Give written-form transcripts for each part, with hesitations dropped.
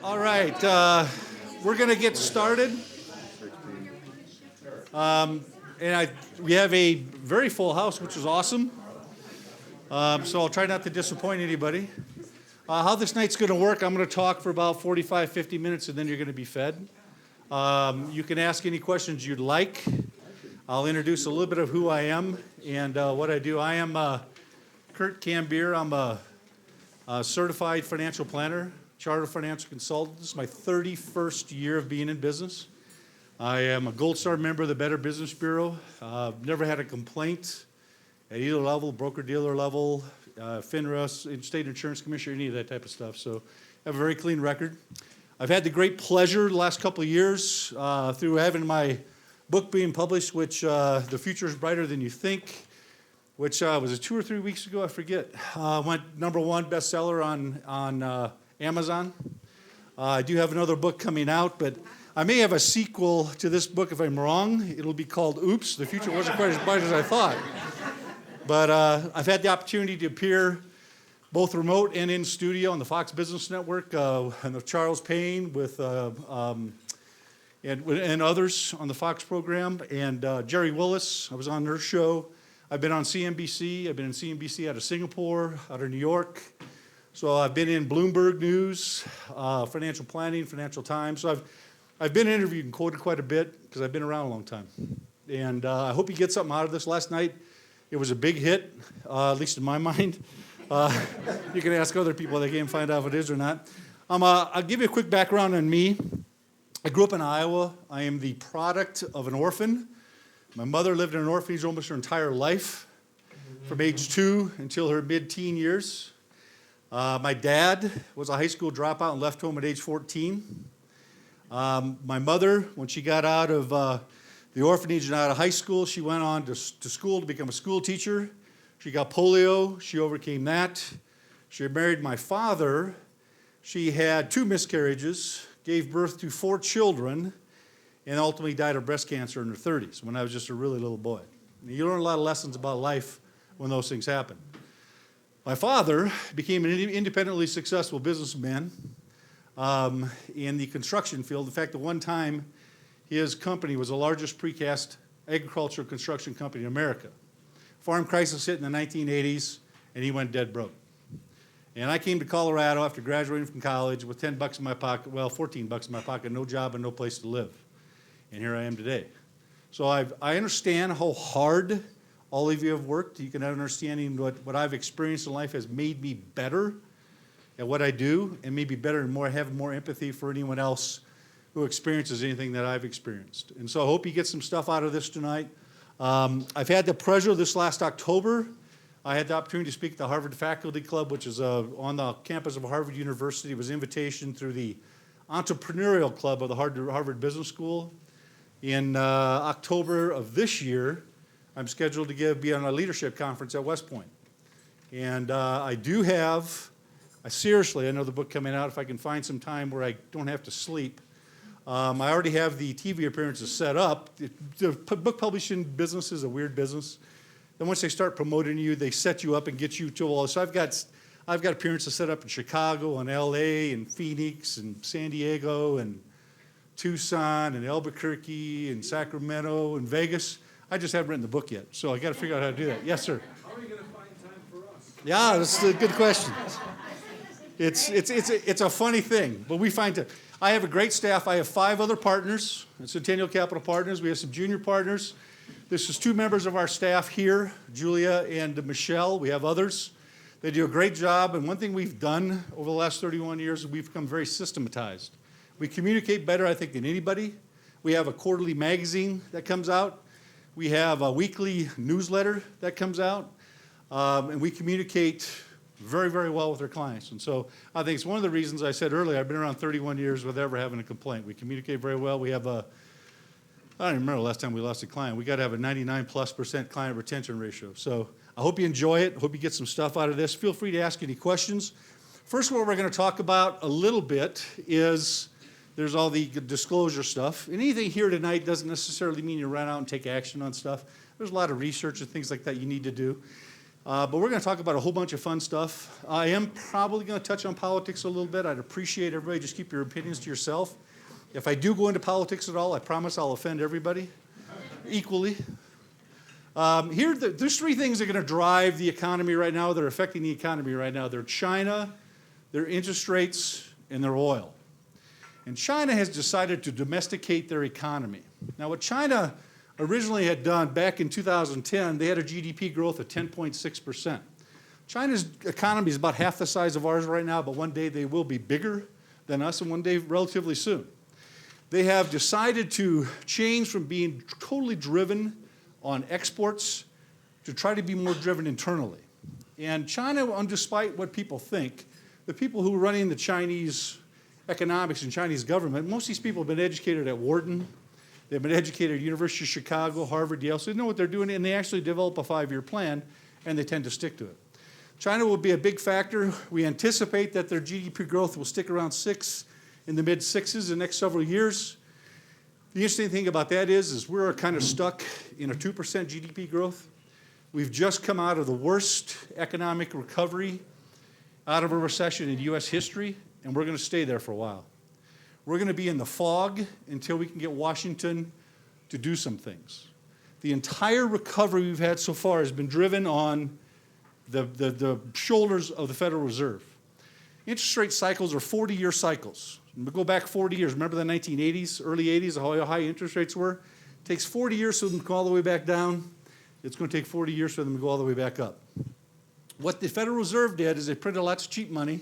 All right, we're going to get started. We have a very full house, which is awesome. So I'll try not to disappoint anybody. How this night's going to work, I'm going to talk for about 45, 50 minutes, and then you're going to be fed. You can ask any questions you'd like. I'll introduce a little bit of who I am and what I do. I am Kurt Cambier. I'm a certified financial planner, chartered financial consultant. This is my 31st year of being in business. I am a Gold Star member of the Better Business Bureau. Never had a complaint at either level, broker-dealer level, FINRA, State Insurance Commissioner, any of that type of stuff. So I have a very clean record. I've had the great pleasure the last couple of years through having my book being published, which The Future is Brighter Than You Think, which was it 2 or 3 weeks ago? I forget. Went #1 bestseller on Amazon. I do have another book coming out, but I may have a sequel to this book if I'm wrong. It'll be called Oops, The Future Wasn't Quite as Bright as I Thought. But I've had the opportunity to appear both remote and in studio on the Fox Business Network, and the Charles Payne with and others on the Fox program, and Jerry Willis. I was on her show. I've been on CNBC. I've been in CNBC out of Singapore, out of New York. So I've been in Bloomberg News, Financial Planning, Financial Times. So I've been interviewed and quoted quite a bit because I've been around a long time. And I hope you get something out of this. Last night, it was a big hit, at least in my mind. You can ask other people. They can find out if it is or not. I'll give you a quick background on me. I grew up in Iowa. I am the product of an orphan. My mother lived in an orphanage almost her entire life, from age 2 until her mid-teen years. My dad was a high school dropout and left home at age 14. My mother, when she got out of the orphanage and out of high school, she went on to school to become a school teacher. She got polio. She overcame that. She married my father. She had 2 miscarriages, gave birth to 4 children, and ultimately died of breast cancer in her 30s when I was just a really little boy. You learn a lot of lessons about life when those things happen. My father became an independently successful businessman in the construction field. In fact, at one time, his company was the largest precast agricultural construction company in America. Farm crisis hit in the 1980s, and he went dead broke. And I came to Colorado after graduating from college with $10 in my pocket, well, $14 in my pocket, no job and no place to live. And here I am today. So I understand how hard all of you have worked. You can have an understanding what I've experienced in life has made me better at what I do, and maybe better and have more empathy for anyone else who experiences anything that I've experienced. And so I hope you get some stuff out of this tonight. I've had the pleasure this last October. I had the opportunity to speak at the Harvard Faculty Club, which is on the campus of Harvard University. It was an invitation through the Entrepreneurial Club of the Harvard Business School. In October of this year, I'm scheduled to be on a leadership conference at West Point. And I seriously, I know the book coming out, if I can find some time where I don't have to sleep. I already have the TV appearances set up. The book publishing business is a weird business. Then once they start promoting you, they set you up and get you to all. So I've got appearances set up in Chicago and LA and Phoenix and San Diego and Tucson and Albuquerque and Sacramento and Vegas. I just haven't written the book yet, so I got to figure out how to do that. Yes, sir. How are you going to find time for us? Yeah, that's a good question. It's a funny thing, but we find it. I have a great staff. I have 5 other partners, Centennial Capital Partners. We have some junior partners. This is 2 members of our staff here, Julia and Michelle. We have others. They do a great job, and one thing we've done over the last 31 years is we've become very systematized. We communicate better, I think, than anybody. We have a quarterly magazine that comes out. We have a weekly newsletter that comes out, and we communicate very, very well with our clients. And so I think it's one of the reasons I said earlier, I've been around 31 years without ever having a complaint. We communicate very well. We have I don't even remember the last time we lost a client. We got to have a 99+% client retention ratio. So I hope you enjoy it. I hope you get some stuff out of this. Feel free to ask any questions. First, what we're going to talk about a little bit is there's all the disclosure stuff. And anything here tonight doesn't necessarily mean you run out and take action on stuff. There's a lot of research and things like that you need to do. But we're going to talk about a whole bunch of fun stuff. I am probably going to touch on politics a little bit. I'd appreciate everybody just keep your opinions to yourself. If I do go into politics at all, I promise I'll offend everybody equally. There's three things that are going to drive the economy right now. They're affecting the economy right now. They're China, their interest rates, and their oil. And China has decided to domesticate their economy. Now, what China originally had done back in 2010, they had a GDP growth of 10.6%. China's economy is about half the size of ours right now, but one day they will be bigger than us, and one day relatively soon. They have decided to change from being totally driven on exports to try to be more driven internally. And China, despite what people think, the people who are running the Chinese economics and Chinese government, most of these people have been educated at Wharton. They've been educated at University of Chicago, Harvard, Yale, so they know what they're doing, and they actually develop a 5-year plan, and they tend to stick to it. China will be a big factor. We anticipate that their GDP growth will stick around 6, in the mid-6s the next several years. The interesting thing about that is we're kind of stuck in a 2% GDP growth. We've just come out of the worst economic recovery out of a recession in U.S. history, and we're going to stay there for a while. We're going to be in the fog until we can get Washington to do some things. The entire recovery we've had so far has been driven on the shoulders of the Federal Reserve. Interest rate cycles are 40-year cycles. We go back 40 years. Remember the 1980s, early 80s, how high interest rates were? It takes 40 years for them to go all the way back down. It's going to take 40 years for them to go all the way back up. What the Federal Reserve did is they printed lots of cheap money,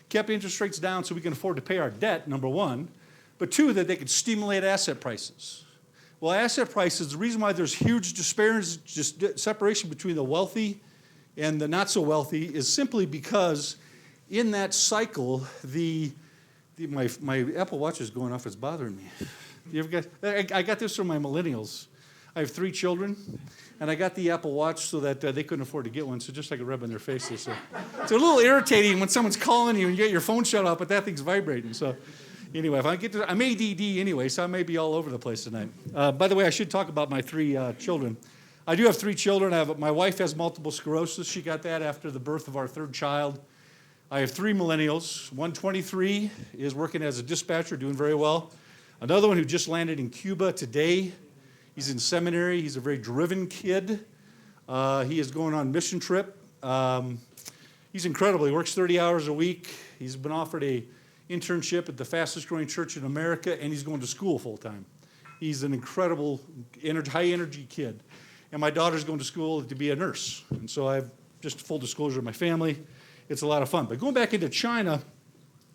kept interest rates down so we can afford to pay our debt, number one, but two, that they could stimulate asset prices. Well, asset prices, the reason why there's huge disparities, just separation between the wealthy and the not so wealthy is simply because in that cycle, my Apple Watch is going off, it's bothering me. I got this from my millennials. I have 3 children, and I got the Apple Watch so that they couldn't afford to get one, so just so I could rub in their faces. So it's a little irritating when someone's calling you and you get your phone shut off, but that thing's vibrating. So anyway, I'm ADD anyway, so I may be all over the place tonight. By the way, I should talk about my 3 children. I do have 3 children. My wife has multiple sclerosis. She got that after the birth of our 3rd child. I have 3 millennials. One 23 is working as a dispatcher, doing very well. Another one who just landed in Cuba today. He's in seminary. He's a very driven kid. He is going on a mission trip. He's incredible. He works 30 hours a week. He's been offered an internship at the fastest growing church in America, and he's going to school full time. He's an incredible, high energy kid. And my daughter's going to school to be a nurse. And so I have just full disclosure of my family. It's a lot of fun. But going back into China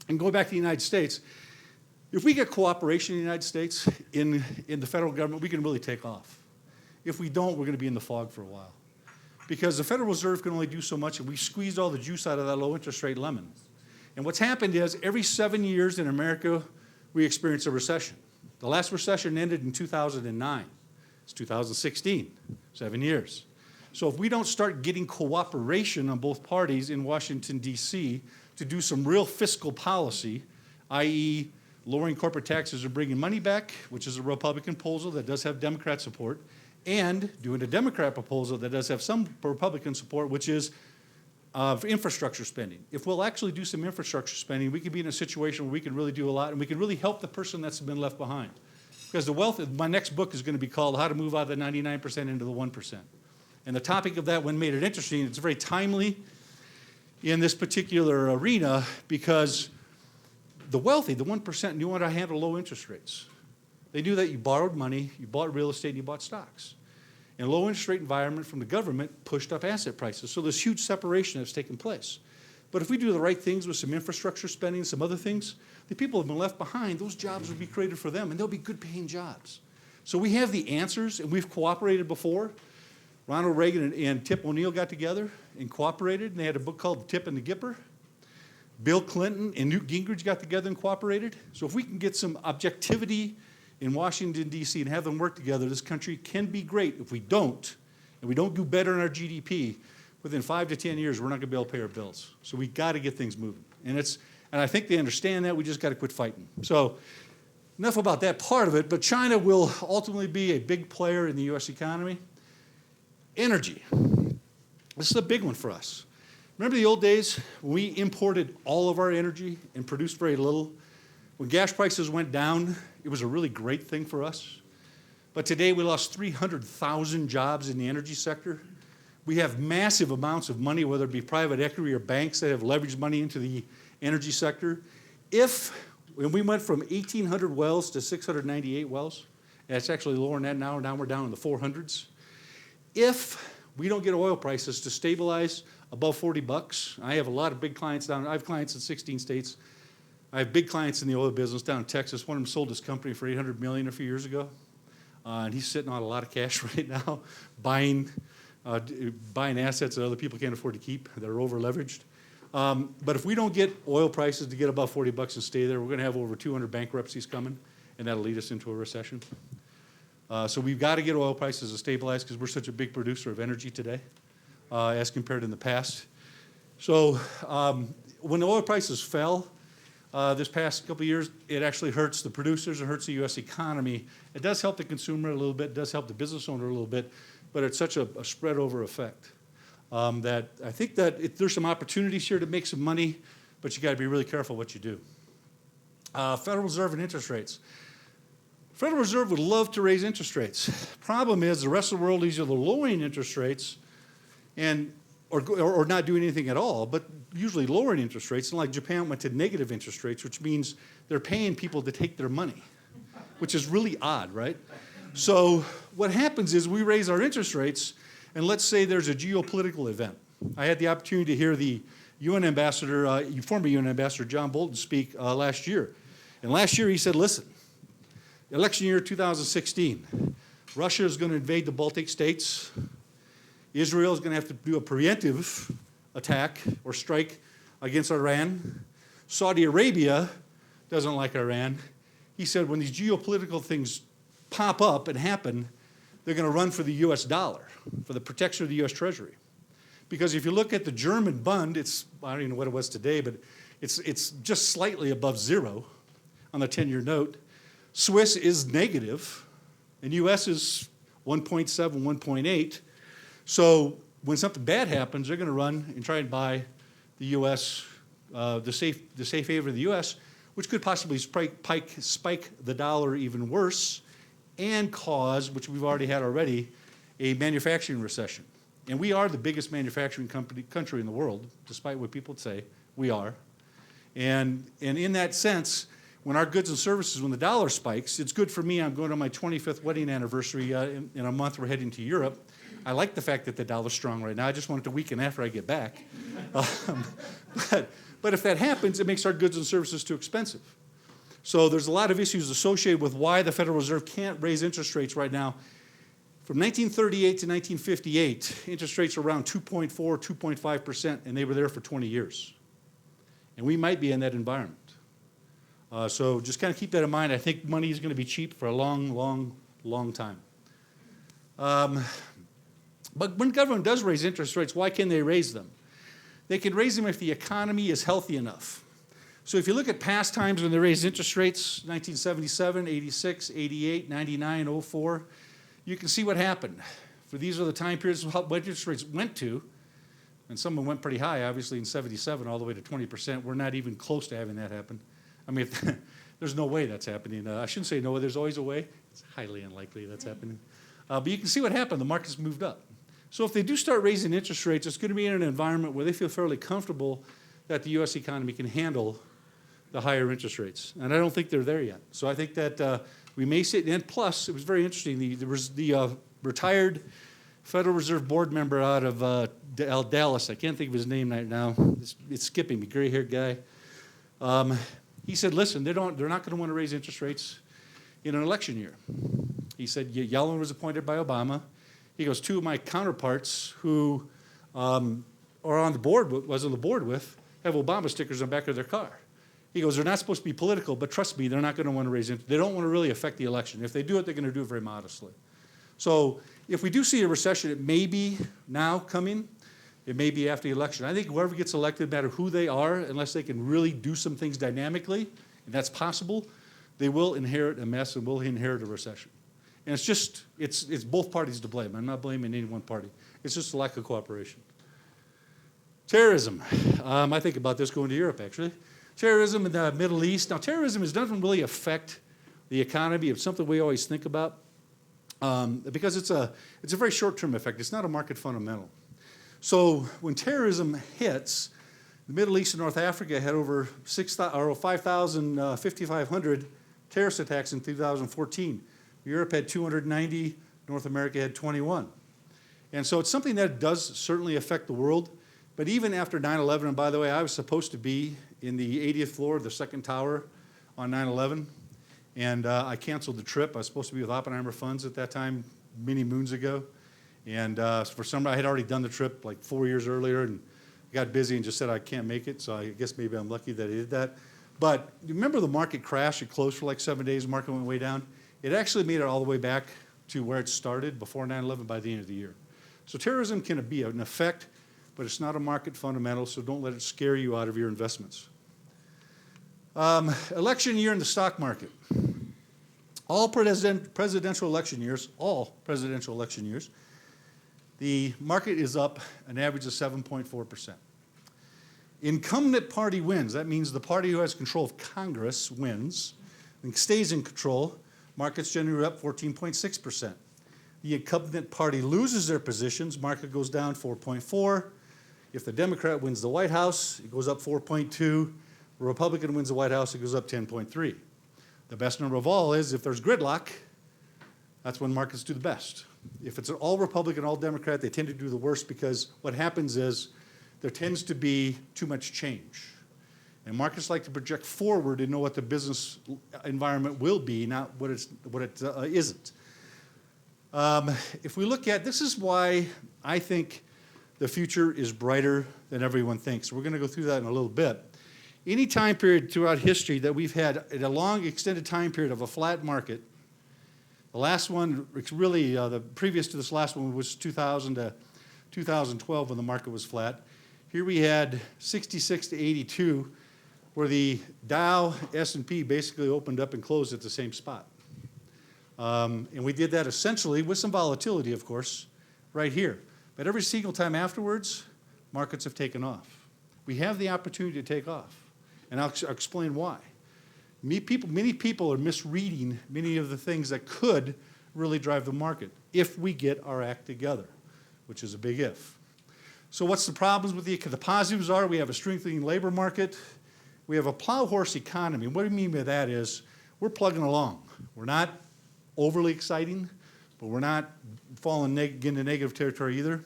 and going back to the United States, if we get cooperation in the United States, in the federal government, we can really take off. If we don't, we're going to be in the fog for a while. Because the Federal Reserve can only do so much, and we squeezed all the juice out of that low interest rate lemon. And what's happened is every 7 years in America, we experience a recession. The last recession ended in 2009. It's 2016, 7 years. So if we don't start getting cooperation on both parties in Washington, D.C. to do some real fiscal policy, i.e. lowering corporate taxes or bringing money back, which is a Republican proposal that does have Democrat support, and doing a Democrat proposal that does have some Republican support, which is infrastructure spending. If we'll actually do some infrastructure spending, we could be in a situation where we can really do a lot, and we can really help the person that's been left behind. Because my next book is going to be called How to Move Out of the 99% into the 1%. And the topic of that one made it interesting. It's very timely in this particular arena because the wealthy, the 1%, knew how to handle low interest rates. They knew that you borrowed money, you bought real estate, and you bought stocks. And a low interest rate environment from the government pushed up asset prices. So there's huge separation that's taken place. But if we do the right things with some infrastructure spending, some other things, the people who have been left behind, those jobs will be created for them, and they'll be good paying jobs. So we have the answers, and we've cooperated before. Ronald Reagan and Tip O'Neill got together and cooperated, and they had a book called Tip and the Gipper. Bill Clinton and Newt Gingrich got together and cooperated. So if we can get some objectivity in Washington, D.C. and have them work together, this country can be great. If we don't, and we don't do better in our GDP, within 5 to 10 years, we're not going to be able to pay our bills. So we got to get things moving. And I think they understand that. We just got to quit fighting. So enough about that part of it, but China will ultimately be a big player in the U.S. economy. Energy. This is a big one for us. Remember the old days when we imported all of our energy and produced very little? When gas prices went down, it was a really great thing for us. But today we lost 300,000 jobs in the energy sector. We have massive amounts of money, whether it be private equity or banks that have leveraged money into the energy sector. When we went from 1,800 wells to 698 wells, and it's actually lower than that now we're down in the 400s. If we don't get oil prices to stabilize above 40 bucks, I have a lot of big clients down, I have clients in 16 states. I have big clients in the oil business down in Texas. One of them sold his company for $800 million a few years ago. And he's sitting on a lot of cash right now, buying assets that other people can't afford to keep, that are over leveraged. But if we don't get oil prices to get above 40 bucks and stay there, we're going to have over 200 bankruptcies coming, and that'll lead us into a recession. So we've got to get oil prices to stabilize because we're such a big producer of energy today as compared to in the past. So when the oil prices fell this past couple of years, it actually hurts the producers, it hurts the U.S. economy. It does help the consumer a little bit, it does help the business owner a little bit, but it's such a spread over effect that I think that there's some opportunities here to make some money, but you got to be really careful what you do. Federal Reserve and interest rates. Federal Reserve would love to raise interest rates. Problem is the rest of the world is either lowering interest rates or not doing anything at all, but usually lowering interest rates. And like Japan went to negative interest rates, which means they're paying people to take their money, which is really odd, right? So what happens is we raise our interest rates, and let's say there's a geopolitical event. I had the opportunity to hear the UN ambassador, former UN ambassador John Bolton speak last year. And last year he said, listen, election year 2016, Russia is going to invade the Baltic states. Israel is going to have to do a preemptive attack or strike against Iran. Saudi Arabia doesn't like Iran. He said when these geopolitical things pop up and happen, they're going to run for the US dollar, for the protection of the US Treasury. Because if you look at the German Bund, I don't even know what it was today, but it's just slightly above zero on the 10-year note. Swiss is negative, and US is 1.7, 1.8. So when something bad happens, they're going to run and try and buy the U.S., the safe haven of the U.S., which could possibly spike the dollar even worse and cause, which we've already had already, a manufacturing recession. And we are the biggest manufacturing country in the world, despite what people say, we are. And in that sense, when our goods and services, when the dollar spikes, it's good for me. I'm going to my 25th wedding anniversary in a month. We're heading to Europe. I like the fact that the dollar's strong right now. I just want it to weaken after I get back. But if that happens, it makes our goods and services too expensive. So there's a lot of issues associated with why the Federal Reserve can't raise interest rates right now. From 1938 to 1958, interest rates were around 2.4, 2.5%, and they were there for 20 years. And we might be in that environment. So just kind of keep that in mind. I think money is going to be cheap for a long, long, long time. But when government does raise interest rates, why can they raise them? They can raise them if the economy is healthy enough. So if you look at past times when they raised interest rates, 1977, 86, 88, 99, 04, you can see what happened. For these are the time periods what interest rates went to, and some of them went pretty high, obviously in 77 all the way to 20%. We're not even close to having that happen. I mean, there's no way that's happening. I shouldn't say no, there's always a way. It's highly unlikely that's happening. But you can see what happened. The market's moved up. So if they do start raising interest rates, it's going to be in an environment where they feel fairly comfortable that the U.S. economy can handle the higher interest rates. And I don't think they're there yet. So I think that we may see it. And plus, it was very interesting. The retired Federal Reserve Board member out of Dallas, I can't think of his name right now. It's skipping me, gray-haired guy. He said, listen, they're not going to want to raise interest rates in an election year. He said, Yellen was appointed by Obama. He goes, two of my counterparts who are on the board, was on the board with, have Obama stickers on the back of their car. He goes, they're not supposed to be political, but trust me, they're not going to want to raise interest. They don't want to really affect the election. If they do it, they're going to do it very modestly. So if we do see a recession, it may be now coming. It may be after the election. I think whoever gets elected, no matter who they are, unless they can really do some things dynamically, and that's possible, they will inherit a mess and will inherit a recession. And it's both parties to blame. I'm not blaming any one party. It's just a lack of cooperation. Terrorism. I think about this going to Europe, actually. Terrorism in the Middle East. Now, terrorism doesn't really affect the economy. It's something we always think about because it's a very short-term effect. It's not a market fundamental. So when terrorism hits, the Middle East and North Africa had over 5,500 terrorist attacks in 2014. Europe had 290. North America had 21. And so it's something that does certainly affect the world. But even after 9/11, and by the way, I was supposed to be in the 80th floor of the second tower on 9/11, and I canceled the trip. I was supposed to be with Oppenheimer Funds at that time, many moons ago. And for some reason, I had already done the trip like 4 years earlier and got busy and just said I can't make it. So I guess maybe I'm lucky that I did that. But you remember the market crash? It closed for like 7 days. The market went way down. It actually made it all the way back to where it started before 9/11 by the end of the year. So terrorism can be an effect, but it's not a market fundamental, so don't let it scare you out of your investments. Election year in the stock market. All presidential election years, the market is up an average of 7.4%. Incumbent party wins. That means the party who has control of Congress wins and stays in control. Markets generally up 14.6%. The incumbent party loses their positions, market goes down 4.4. If the Democrat wins the White House, it goes up 4.2. The Republican wins the White House, it goes up 10.3. The best number of all is if there's gridlock, that's when markets do the best. If it's all Republican, all Democrat, they tend to do the worst because what happens is there tends to be too much change. And markets like to project forward and know what the business environment will be, not what it isn't. If we look at, this is why I think the future is brighter than everyone thinks. We're going to go through that in a little bit. Any time period throughout history that we've had in a long extended time period of a flat market, the last one, really the previous to this last one was 2000 to 2012 when the market was flat. Here we had 66 to 82 where the Dow, S&P basically opened up and closed at the same spot. And we did that essentially with some volatility, of course, right here. But every single time afterwards, markets have taken off. We have the opportunity to take off. And I'll explain why. Many people are misreading many of the things that could really drive the market if we get our act together, which is a big if. So what's the problems with the positives are we have a strengthening labor market. We have a plow horse economy. What I mean by that is we're plugging along. We're not overly exciting, but we're not falling into negative territory either.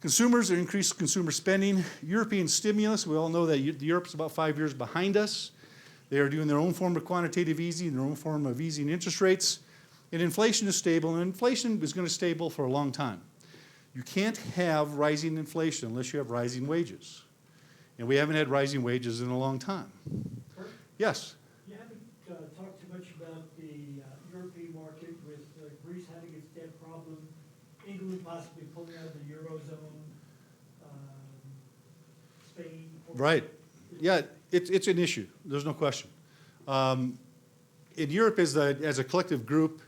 Consumers are increased consumer spending. European stimulus, we all know that Europe's about 5 years behind us. They are doing their own form of quantitative easing, their own form of easing interest rates. And inflation is stable, and inflation is going to stay stable for a long time. You can't have rising inflation unless you have rising wages. And we haven't had rising wages in a long time. Kurt, Yes? you haven't talked too much about the European market with Greece having its debt problem, England possibly pulling out of the Eurozone, Spain. Right. Yeah, it's an issue. There's no question. In Europe, as a collective group,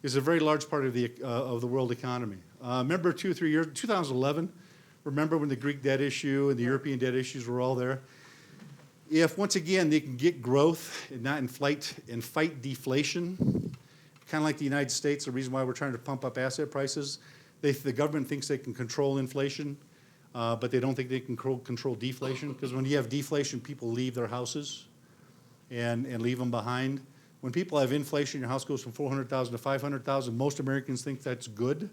is a very large part of the world economy. Remember 2 or 3 years, 2011, remember when the Greek debt issue and the European debt issues were all there? If, once again, they can get growth and not fight deflation, kind of like the United States, the reason why we're trying to pump up asset prices, the government thinks they can control inflation, but they don't think they can control deflation, because when you have deflation, people leave their houses and leave them behind. When people have inflation, your house goes from $400,000 to $500,000. Most Americans think that's good.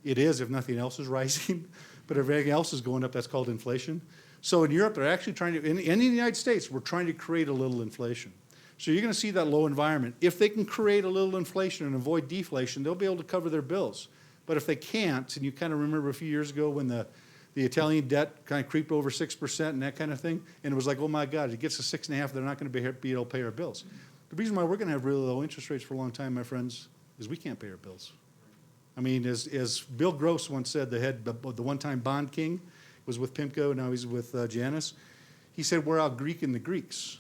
It is if nothing else is rising, but if everything else is going up, that's called inflation. So in Europe, they're actually trying to, in the United States, we're trying to create a little inflation. So you're going to see that low environment. If they can create a little inflation and avoid deflation, they'll be able to cover their bills. But if they can't, and you kind of remember a few years ago when the Italian debt kind of creeped over 6% and that kind of thing, and it was like, oh my God, it gets to 6.5%, they're not going to be able to pay our bills. The reason why we're going to have really low interest rates for a long time, my friends, is we can't pay our bills. I mean, as Bill Gross once said, the one-time bond king, was with PIMCO, now he's with Janus. He said, we're out Greeking the Greeks.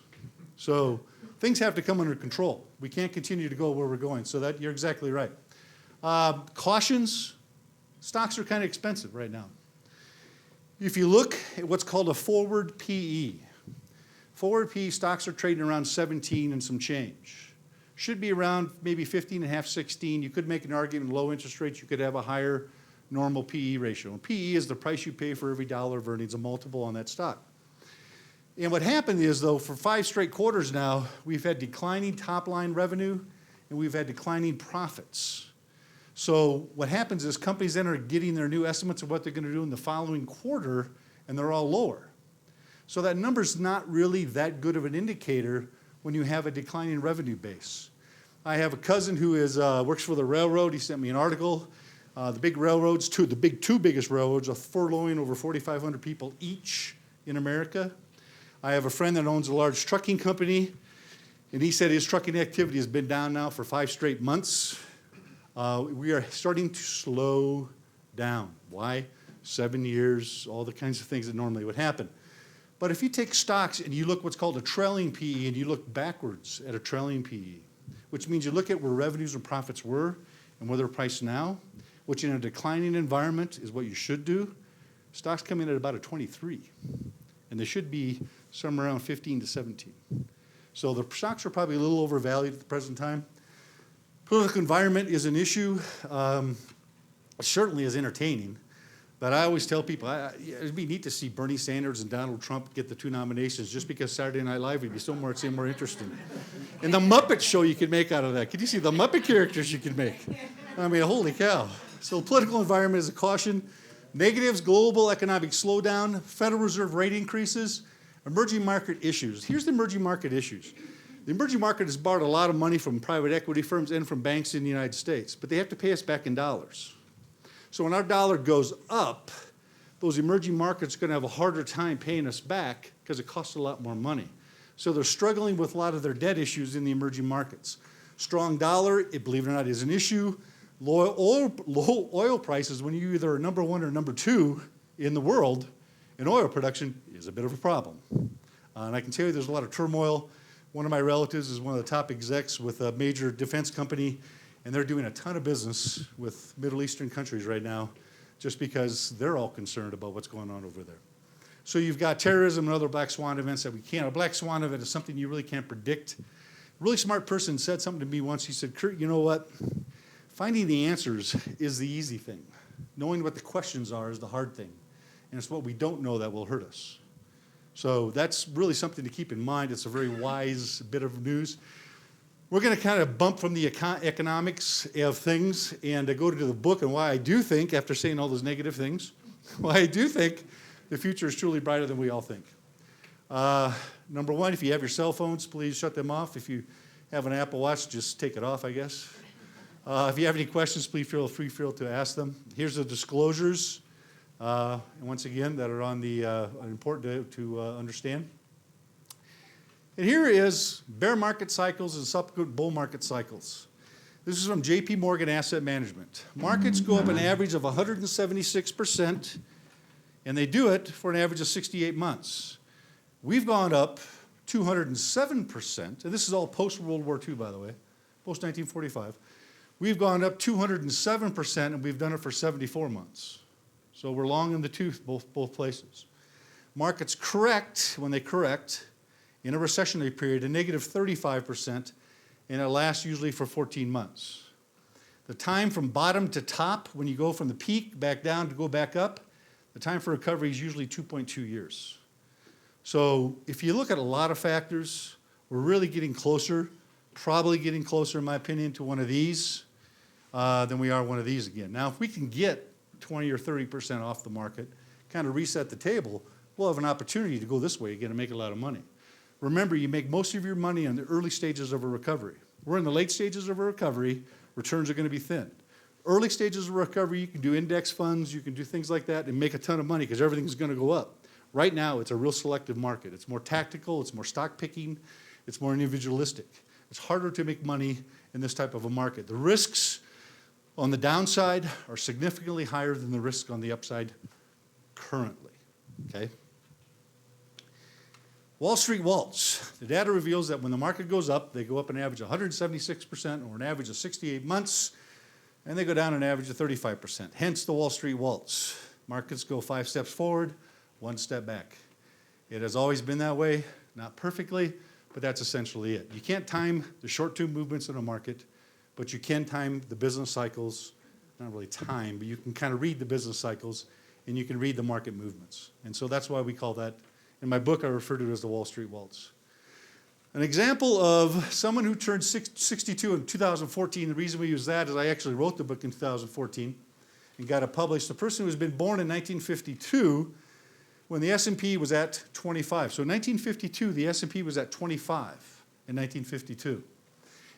So things have to come under control. We can't continue to go where we're going. So that you're exactly right. Cautions, stocks are kind of expensive right now. If you look at what's called a forward PE, forward PE stocks are trading around 17 and some change. Should be around maybe 15 and a half, 16. You could make an argument low interest rates, you could have a higher normal PE ratio. And PE is the price you pay for every dollar of earnings, a multiple on that stock. And what happened is, though, for 5 straight quarters now, we've had declining top-line revenue and we've had declining profits. So what happens is companies then are getting their new estimates of what they're going to do in the following quarter, and they're all lower. So that number's not really that good of an indicator when you have a declining revenue base. I have a cousin who works for the railroad. He sent me an article. The big railroads, two biggest railroads, are furloughing over 4,500 people each in America. I have a friend that owns a large trucking company, and he said his trucking activity has been down now for 5 straight months. We are starting to slow down. Why? 7 years, all the kinds of things that normally would happen. But if you take stocks and you look what's called a trailing PE and you look backwards at a trailing PE, which means you look at where revenues and profits were and where they're priced now, which in a declining environment is what you should do, stocks come in at about a 23. And they should be somewhere around 15 to 17. So the stocks are probably a little overvalued at the present time. Political environment is an issue. It certainly is entertaining. But I always tell people, it'd be neat to see Bernie Sanders and Donald Trump get the 2 nominations just because Saturday Night Live would be so more interesting. And the Muppet show you could make out of that. Could you see the Muppet characters you could make? I mean, holy cow. So political environment is a caution. Negatives, global economic slowdown, Federal Reserve rate increases, emerging market issues. Here's the emerging market issues. The emerging market has borrowed a lot of money from private equity firms and from banks in the United States, but they have to pay us back in dollars. So when our dollar goes up, those emerging markets are going to have a harder time paying us back because it costs a lot more money. So they're struggling with a lot of their debt issues in the emerging markets. Strong dollar, believe it or not, is an issue. Low oil prices, when you either are number 1 or number 2 in the world in oil production, is a bit of a problem. And I can tell you there's a lot of turmoil. One of my relatives is one of the top execs with a major defense company, and they're doing a ton of business with Middle Eastern countries right now just because they're all concerned about what's going on over there. So you've got terrorism and other black swan events that we can't. A black swan event is something you really can't predict. A really smart person said something to me once. He said, Kurt, you know what? Finding the answers is the easy thing. Knowing what the questions are is the hard thing. And it's what we don't know that will hurt us. So that's really something to keep in mind. It's a very wise bit of news. We're going to kind of bump from the economics of things and go to the book and why I do think, after saying all those negative things, why I do think the future is truly brighter than we all think. Number 1, if you have your cell phones, please shut them off. If you have an Apple Watch, just take it off, I guess. If you have any questions, please feel free to ask them. Here's the disclosures, and once again, that are on the important to understand. And here is bear market cycles and subsequent bull market cycles. This is from JP Morgan Asset Management. Markets go up an average of 176%, and they do it for an average of 68 months. We've gone up 207%, and this is all post-World War II, by the way, post-1945. We've gone up 207%, and we've done it for 74 months. So we're long in the tooth, both places. Markets correct when they correct in a recessionary period, a negative 35%, and it lasts usually for 14 months. The time from bottom to top, when you go from the peak back down to go back up, the time for recovery is usually 2.2 years. So if you look at a lot of factors, we're really getting closer, probably getting closer, in my opinion, to one of these than we are one of these again. Now, if we can get 20 or 30% off the market, kind of reset the table, we'll have an opportunity to go this way again and make a lot of money. Remember, you make most of your money in the early stages of a recovery. We're in the late stages of a recovery, returns are going to be thin. Early stages of recovery, you can do index funds, you can do things like that and make a ton of money because everything's going to go up. Right now, it's a real selective market. It's more tactical, it's more stock picking, it's more individualistic. It's harder to make money in this type of a market. The risks on the downside are significantly higher than the risk on the upside currently, okay? Wall Street waltz. The data reveals that when the market goes up, they go up an average of 176% or an average of 68 months, and they go down an average of 35%. Hence the Wall Street waltz. Markets go 5 steps forward, one step back. It has always been that way, not perfectly, but that's essentially it. You can't time the short-term movements in a market, but you can time the business cycles, not really time, but you can kind of read the business cycles, and you can read the market movements. And so that's why we call that, in my book, I refer to it as the Wall Street Waltz. An example of someone who turned 62 in 2014, the reason we use that is I actually wrote the book in 2014 and got it published. The person who has been born in 1952 when the S&P was at 25. So in 1952, the S&P was at 25 in 1952.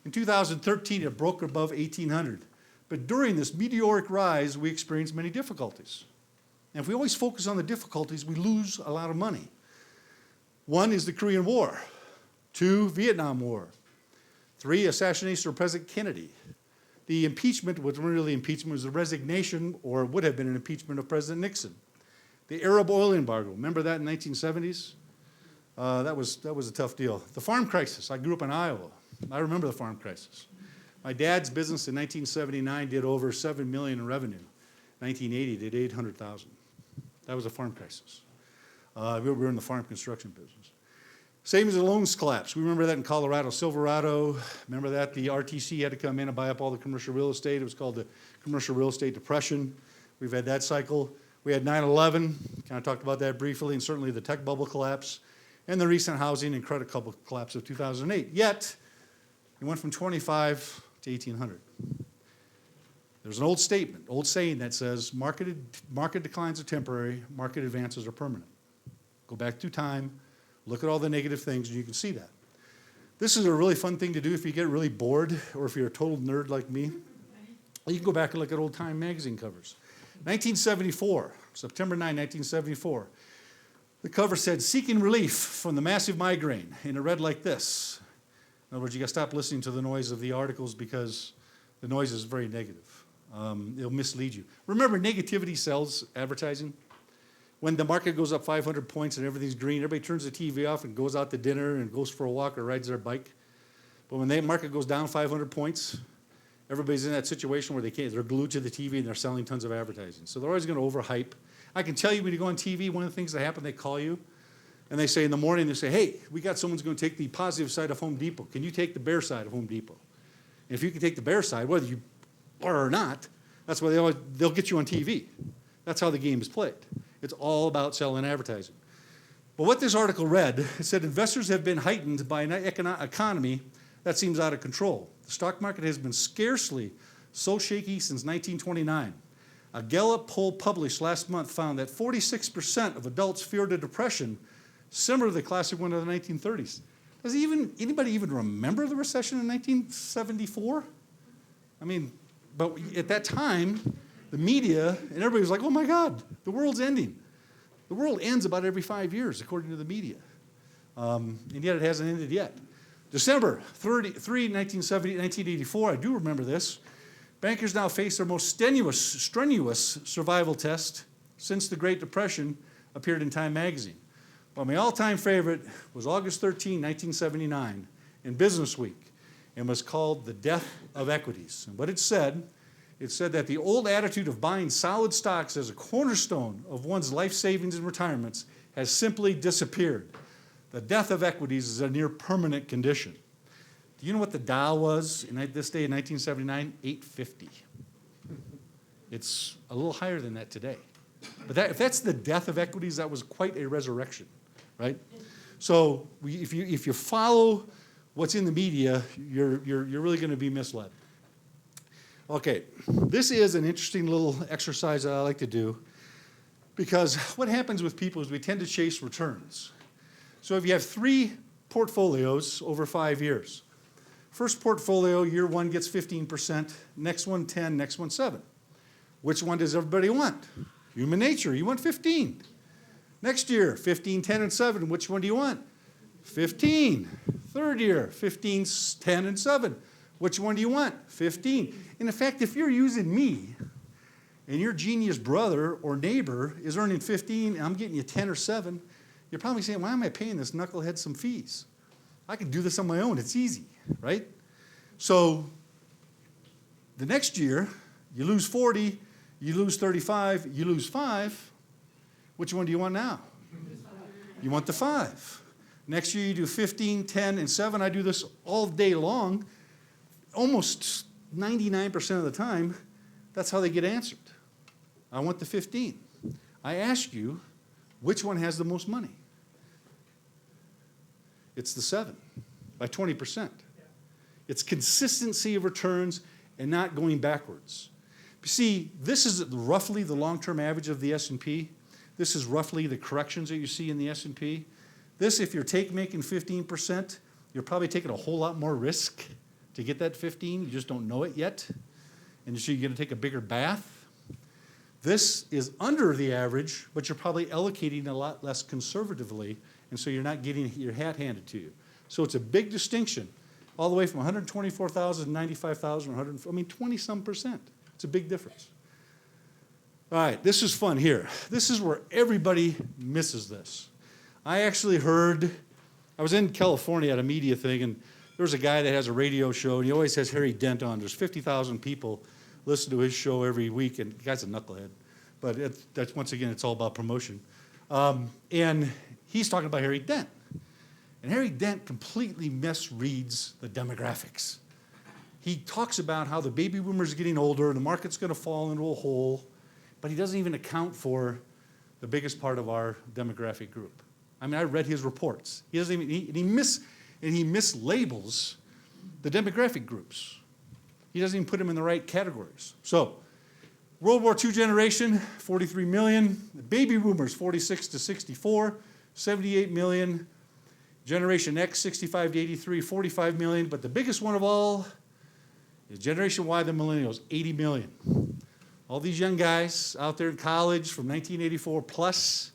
In 2013, it broke above 1,800. But during this meteoric rise, we experienced many difficulties. And if we always focus on the difficulties, we lose a lot of money. One is the Korean War. 2, Vietnam War. 3, assassination of President Kennedy. The impeachment wasn't really impeachment, it was a resignation, or would have been an impeachment of President Nixon. The Arab oil embargo, remember that in the 1970s? That was a tough deal. The farm crisis, I grew up in Iowa. I remember the farm crisis. My dad's business in 1979 did over $7 million in revenue. 1980 did 800,000. That was a farm crisis. We were in the farm construction business. Same as the loans collapse. We remember that in Colorado, Silverado. Remember that? The RTC had to come in and buy up all the commercial real estate. It was called the Commercial Real Estate Depression. We've had that cycle. We had 9/11, kind of talked about that briefly, and certainly the tech bubble collapse, and the recent housing and credit bubble collapse of 2008. Yet, it went from 25 to 1,800. There's an old statement, old saying that says, market declines are temporary, market advances are permanent. Go back through time, look at all the negative things, and you can see that. This is a really fun thing to do if you get really bored, or if you're a total nerd like me. You can go back and look at old Time magazine covers. 1974, September 9, 1974. The cover said, "Seeking relief from the massive migraine," and it read like this. In other words, you got to stop listening to the noise of the articles because the noise is very negative. It'll mislead you. Remember, negativity sells advertising. When the market goes up 500 points and everything's green, everybody turns the TV off and goes out to dinner and goes for a walk or rides their bike. But when the market goes down 500 points, everybody's in that situation where they're glued to the TV and they're selling tons of advertising. So they're always going to overhype. I can tell you when you go on TV, one of the things that happen, they call you and they say in the morning, they say, "Hey, we got someone's going to take the positive side of Home Depot. Can you take the bear side of Home Depot?" And if you can take the bear side, whether you are or not, that's why they'll get you on TV. That's how the game is played. It's all about selling advertising. But what this article read, it said investors have been heightened by an economy that seems out of control. The stock market has been scarcely so shaky since 1929. A Gallup poll published last month found that 46% of adults feared a depression similar to the classic one of the 1930s. Does anybody even remember the recession in 1974? I mean, but at that time, the media and everybody was like, "Oh my God, the world's ending." The world ends about every 5 years, according to the media. And yet it hasn't ended yet. December 3, 1984, I do remember this. Bankers now face their most strenuous survival test since the Great Depression appeared in Time magazine. But my all-time favorite was August 13, 1979, in Business Week, and was called The Death of Equities. And what it said that the old attitude of buying solid stocks as a cornerstone of one's life savings and retirements has simply disappeared. The death of equities is a near permanent condition. Do you know what the Dow was in this day in 1979? 850. It's a little higher than that today. But if that's the death of equities, that was quite a resurrection, right? So if you follow what's in the media, you're really going to be misled. Okay, this is an interesting little exercise that I like to do because what happens with people is we tend to chase returns. So if you have 3 portfolios over 5 years, first portfolio, year 1 gets 15%, next one 10, next one 7. Which one does everybody want? Human nature, you want 15. Next year, 15, 10, and 7, which one do you want? 15. Third year, 15, 10, and 7. Which one do you want? 15. And in fact, if you're using me and your genius brother or neighbor is earning 15 and I'm getting you 10 or 7, you're probably saying, "Why am I paying this knucklehead some fees? I can do this on my own. It's easy," right? So the next year, you lose 40, you lose 35, you lose 5. Which one do you want now? You want the 5. Next year you do 15, 10, and 7. I do this all day long. Almost 99% of the time, that's how they get answered. I want the 15. I ask you, which one has the most money? It's the 7, by 20%. It's consistency of returns and not going backwards. See, this is roughly the long-term average of the S&P. This is roughly the corrections that you see in the S&P. This, if you're making 15%, you're probably taking a whole lot more risk to get that 15. You just don't know it yet. And so you're going to take a bigger bath. This is under the average, but you're probably allocating a lot less conservatively, and so you're not getting your hat handed to you. So it's a big distinction, all the way from 124,000 to 95,000, 20-some%. It's a big difference. All right, this is fun here. This is where everybody misses this. I actually heard, I was in California at a media thing, and there was a guy that has a radio show, and he always has Harry Dent on. There's 50,000 people listen to his show every week, and the guy's a knucklehead. But that's, once again, it's all about promotion. And he's talking about Harry Dent. And Harry Dent completely misreads the demographics. He talks about how the baby boomers are getting older and the market's going to fall into a hole, but he doesn't even account for the biggest part of our demographic group. I mean, I read his reports. He doesn't even, he mislabels the demographic groups. He doesn't even put them in the right categories. So, World War II generation, 43 million. The baby boomers, 46 to 64, 78 million. Generation X, 65 to 83, 45 million. But the biggest one of all is Generation Y, the millennials, 80 million. All these young guys out there in college from 1984 plus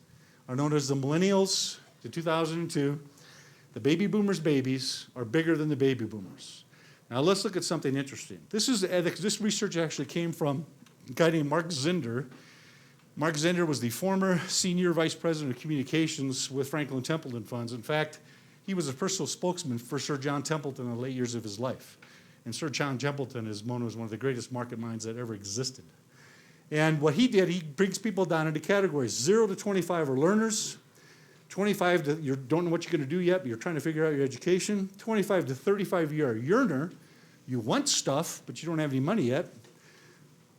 are known as the millennials to 2002. The baby boomers' babies are bigger than the baby boomers. Now let's look at something interesting. This research actually came from a guy named Mark Zinder. Mark Zinder was the former senior vice president of communications with Franklin Templeton Funds. In fact, he was a personal spokesman for Sir John Templeton in the late years of his life. And Sir John Templeton is known as one of the greatest market minds that ever existed. And what he did, he brings people down into categories. 0 to 25 are learners. 25 to, you don't know what you're going to do yet, but you're trying to figure out your education. 25 to 35, you're a yearner. You want stuff, but you don't have any money yet.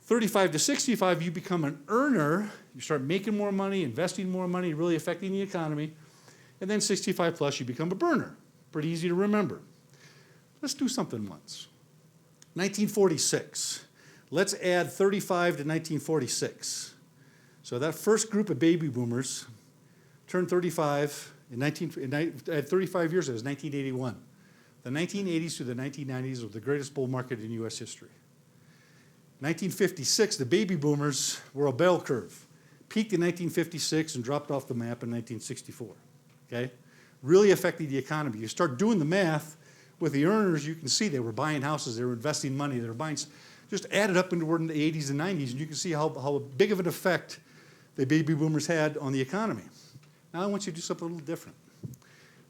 35 to 65, you become an earner. You start making more money, investing more money, really affecting the economy. And then 65 plus, you become a burner. Pretty easy to remember. Let's do something once. 1946. Let's add 35 to 1946. So that first group of baby boomers turned 35 at 35 years, it was 1981. The 1980s to the 1990s were the greatest bull market in U.S. history. 1956, the baby boomers were a bell curve. Peaked in 1956 and dropped off the map in 1964. Okay? Really affected the economy. You start doing the math with the earners, you can see they were buying houses, they were investing money, they were buying, just added up into the 80s and 90s, and you can see how big of an effect the baby boomers had on the economy. Now I want you to do something a little different.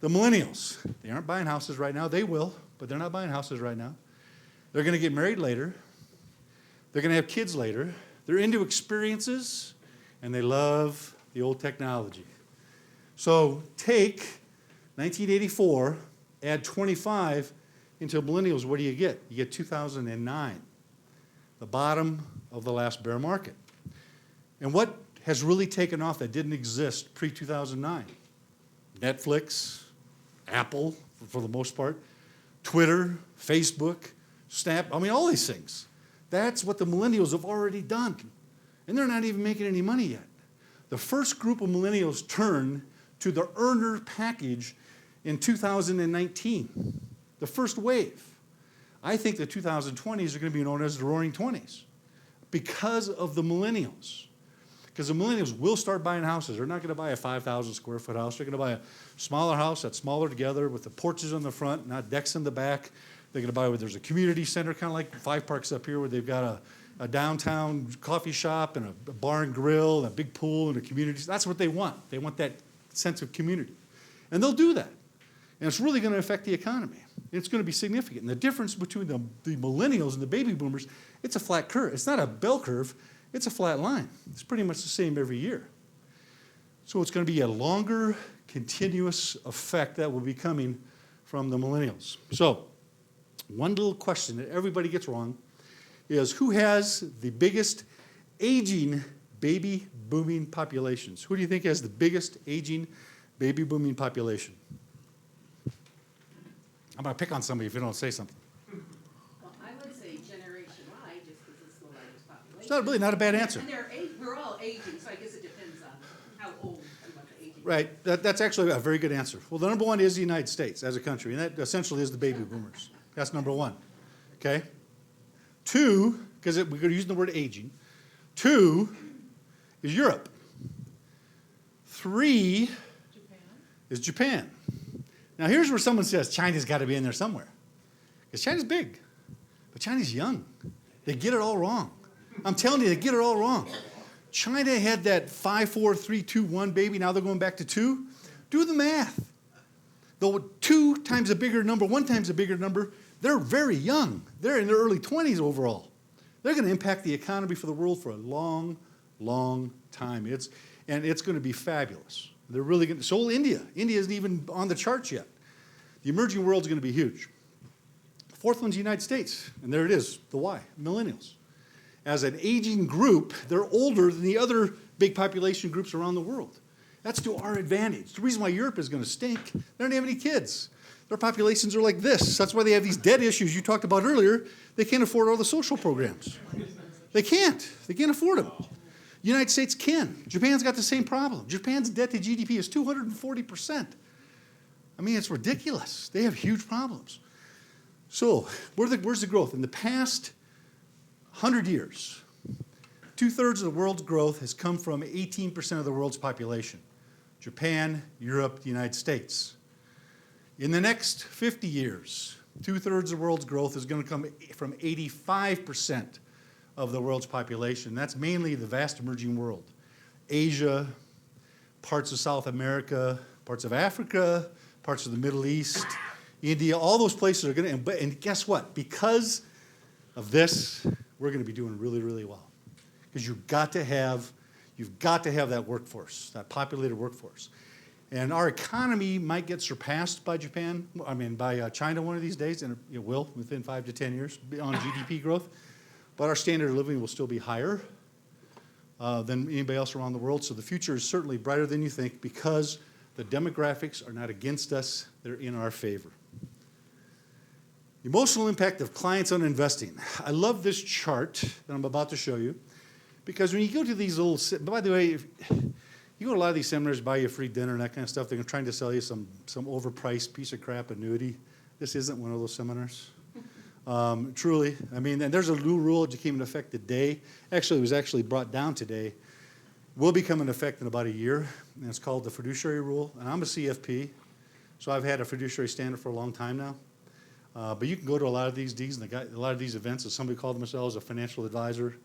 The millennials, they aren't buying houses right now. They will, but they're not buying houses right now. They're going to get married later. They're going to have kids later. They're into experiences, and they love the old technology. So take 1984, add 25 into millennials, what do you get? You get 2009, the bottom of the last bear market. And what has really taken off that didn't exist pre-2009? Netflix, Apple, for the most part, Twitter, Facebook, Snap, all these things. That's what the millennials have already done. And they're not even making any money yet. The first group of millennials turned to the earner package in 2019, the first wave. I think the 2020s are going to be known as the roaring 20s because of the millennials. Because the millennials will start buying houses. They're not going to buy a 5,000 square foot house. They're going to buy a smaller house that's smaller together with the porches on the front, not decks in the back. They're going to buy where there's a community center, kind of like Five Parks up here, where they've got a downtown coffee shop and a bar and grill and a big pool and a community. That's what they want. They want that sense of community. And they'll do that. And it's really going to affect the economy. It's going to be significant. And the difference between the millennials and the baby boomers, it's a flat curve. It's not a bell curve. It's a flat line. It's pretty much the same every year. So it's going to be a longer, continuous effect that will be coming from the millennials. So one little question that everybody gets wrong is who has the biggest aging baby booming populations? Who do you think has the biggest aging baby booming population? I'm going to pick on somebody if you don't say something. Well, I would say Generation Y, just because it's the largest population. It's not a bad answer. And we're all aging, so I guess it depends on how old and what the aging. Right, that's actually a very good answer. Well, the number one is the United States as a country, and that essentially is the baby boomers. That's number one, okay? Two, because we're using the word aging. Two is Europe. Three is Japan. Now, here's where someone says China's got to be in there somewhere. Because China's big, but China's young. They get it all wrong. I'm telling you, they get it all wrong. China had that 5, 4, 3, 2, 1 baby. Now they're going back to 2. Do the math. Though 2 times a bigger number, 1 times a bigger number, they're very young. They're in their early 20s overall. They're going to impact the economy for the world for a long, long time. It's going to be fabulous. They're really going to, so will India. India isn't even on the charts yet. The emerging world's going to be huge. The fourth one's the United States, and there it is, the Y, millennials. As an aging group, they're older than the other big population groups around the world. That's to our advantage. The reason why Europe is going to stink, they don't have any kids. Their populations are like this. That's why they have these debt issues you talked about earlier. They can't afford all the social programs. They can't. They can't afford them. The United States can. Japan's got the same problem. Japan's debt to GDP is 240%. I mean, it's ridiculous. They have huge problems. So where's the growth? In the past 100 years, 2/3 of the world's growth has come from 18% of the world's population. Japan, Europe, the United States. In the next 50 years, 2/3 of the world's growth is going to come from 85% of the world's population. That's mainly the vast emerging world. Asia, parts of South America, parts of Africa, parts of the Middle East, India, all those places are going to, and guess what? Because of this, we're going to be doing really, really well. Because you've got to have that workforce, that populated workforce. And our economy might get surpassed by by China one of these days, and it will within 5 to 10 years on GDP growth. But our standard of living will still be higher than anybody else around the world. So the future is certainly brighter than you think because the demographics are not against us, they're in our favor. Emotional impact of clients on investing. I love this chart that I'm about to show you because when you go to these little, by the way, if you go to a lot of these seminars, buy you a free dinner and that kind of stuff, they're trying to sell you some overpriced piece of crap annuity. This isn't one of those seminars. Truly, I mean, and there's a new rule that came into effect today. Actually, it was actually brought down today. Will become in effect in about a year, and it's called the fiduciary rule. And I'm a CFP, so I've had a fiduciary standard for a long time now. But you can go to a lot of these events, and somebody called themselves a financial advisor.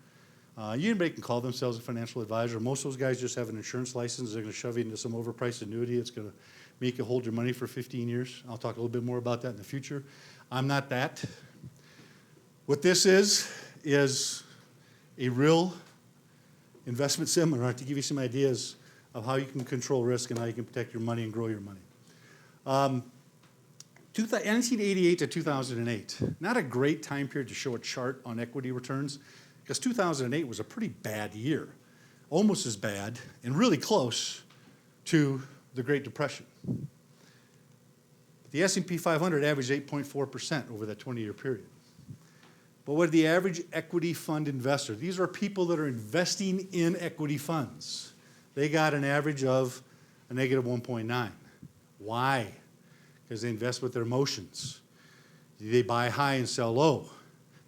Anybody can call themselves a financial advisor. Most of those guys just have an insurance license. They're going to shove you into some overpriced annuity. It's going to make you hold your money for 15 years. I'll talk a little bit more about that in the future. I'm not that. What this is a real investment seminar to give you some ideas of how you can control risk and how you can protect your money and grow your money. 1988 to 2008, not a great time period to show a chart on equity returns because 2008 was a pretty bad year, almost as bad and really close to the Great Depression. The S&P 500 averaged 8.4% over that 20-year period. But what did the average equity fund investor? These are people that are investing in equity funds. They got an average of a negative 1.9. Why? Because they invest with their emotions. They buy high and sell low.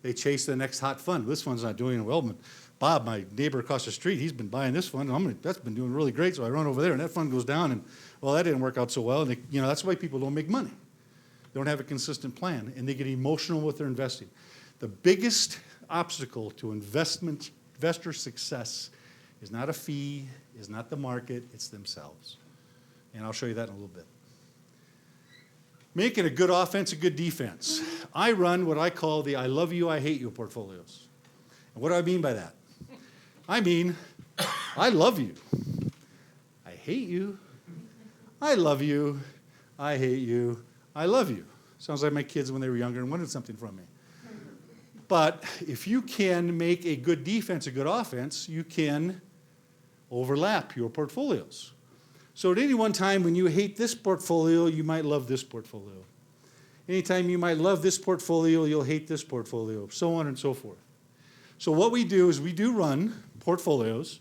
They chase the next hot fund. This fund's not doing well, but Bob, my neighbor across the street, he's been buying this fund. That's been doing really great, so I run over there, and that fund goes down, and, well, that didn't work out so well. And that's why people don't make money. They don't have a consistent plan, and they get emotional with their investing. The biggest obstacle to investor success is not a fee, is not the market, it's themselves. And I'll show you that in a little bit. Making a good offense, a good defense. I run what I call the I love you, I hate you portfolios. And what do I mean by that? I mean, I love you. I hate you. I love you. I hate you. I love you. Sounds like my kids when they were younger and wanted something from me. But if you can make a good defense a good offense, you can overlap your portfolios. So at any one time when you hate this portfolio, you might love this portfolio. Anytime you might love this portfolio, you'll hate this portfolio, so on and so forth. So what we do is we do run portfolios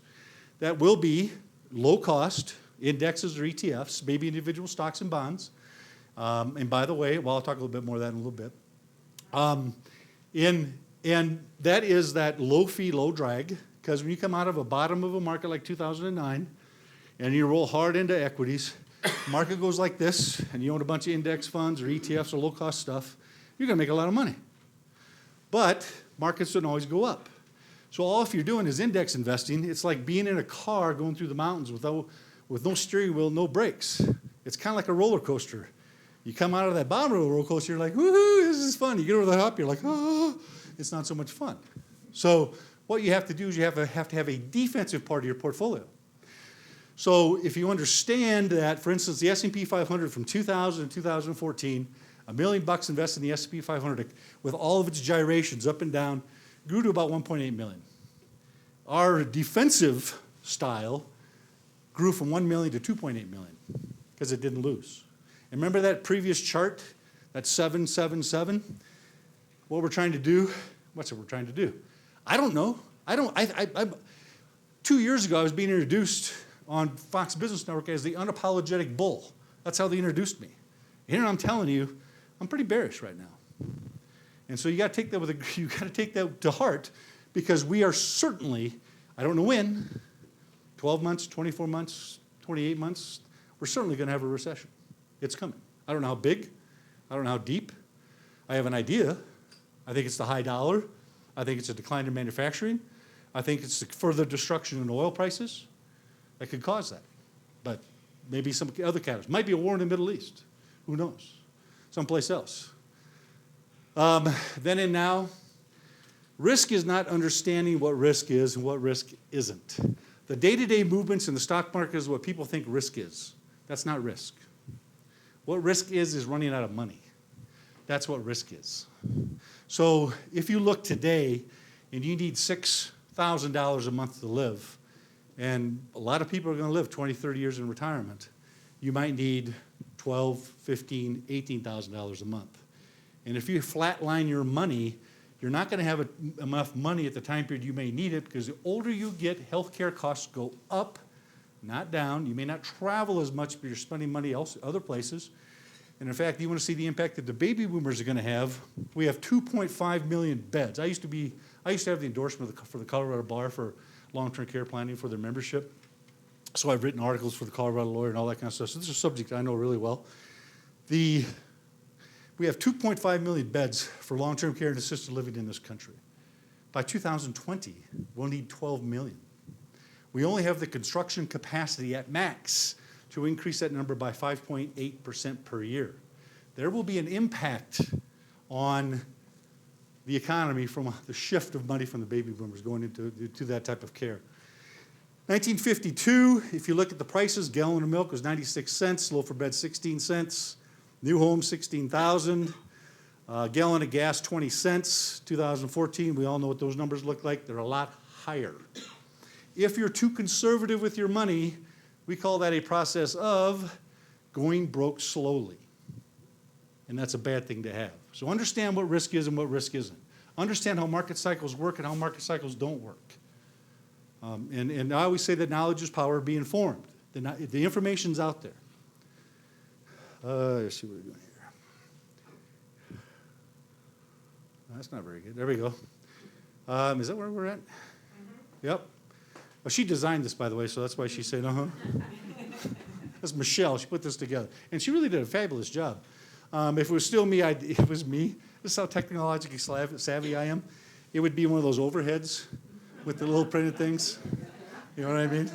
that will be low cost indexes or ETFs, maybe individual stocks and bonds. And by the way, well, I'll talk a little bit more of that in a little bit. And that is that low fee, low drag, because when you come out of a bottom of a market like 2009 and you roll hard into equities, market goes like this, and you own a bunch of index funds or ETFs or low cost stuff, you're going to make a lot of money. But markets don't always go up. So all if you're doing is index investing, it's like being in a car going through the mountains with no steering wheel, no brakes. It's kind of like a roller coaster. You come out of that bottom of the roller coaster, you're like, woohoo, this is fun. You get over the top, you're like, oh, it's not so much fun. So what you have to do is you have to have a defensive part of your portfolio. So if you understand that, for instance, the S&P 500 from 2000 to 2014, $1 million invested in the S&P 500 with all of its gyrations up and down, grew to about 1.8 million. Our defensive style grew from 1 million to 2.8 million because it didn't lose. And remember that previous chart, that 777? What we're trying to do? What's it we're trying to do? I don't know. 2 years ago, I was being introduced on Fox Business Network as the unapologetic bull. That's how they introduced me. And here I'm telling you, I'm pretty bearish right now. And so you got to take that to heart, because we are certainly, I don't know when, 12 months, 24 months, 28 months, we're certainly going to have a recession. It's coming. I don't know how big. I don't know how deep. I have an idea. I think it's the high dollar. I think it's a decline in manufacturing. I think it's the further destruction in oil prices that could cause that. But maybe some other catalyst. Might be a war in the Middle East. Who knows? Someplace else. Then and now, risk is not understanding what risk is and what risk isn't. The day-to-day movements in the stock market is what people think risk is. That's not risk. What risk is running out of money. That's what risk is. So if you look today and you need $6,000 a month to live, and a lot of people are going to live 20, 30 years in retirement, you might need $12,000, $15,000, $18,000 a month. And if you flatline your money, you're not going to have enough money at the time period you may need it, because the older you get, healthcare costs go up, not down. You may not travel as much, but you're spending money other places. And in fact, you want to see the impact that the baby boomers are going to have. We have 2.5 million beds. I used to have the endorsement for the Colorado Bar for long-term care planning for their membership. So I've written articles for the Colorado Lawyer and all that kind of stuff. So this is a subject I know really well. We have 2.5 million beds for long-term care and assisted living in this country. By 2020, we'll need 12 million. We only have the construction capacity at max to increase that number by 5.8% per year. There will be an impact on the economy from the shift of money from the baby boomers going into that type of care. 1952, if you look at the prices, gallon of milk was 96 cents, loaf of bread 16 cents, new homes 16,000, gallon of gas 20 cents. 2014, we all know what those numbers look like. They're a lot higher. If you're too conservative with your money, we call that a process of going broke slowly. And that's a bad thing to have. So understand what risk is and what risk isn't. Understand how market cycles work and how market cycles don't work. And I always say that knowledge is power. Be informed. The information's out there. Let's see what we're doing here. That's not very good. There we go. Is that where we're at? Mm-hmm. Yep. Well, she designed this, by the way, so that's why she said, uh-huh. That's Michelle. She put this together. And she really did a fabulous job. If it was still me, it was me. This is how technologically savvy I am. It would be one of those overheads with the little printed things. You know what I mean?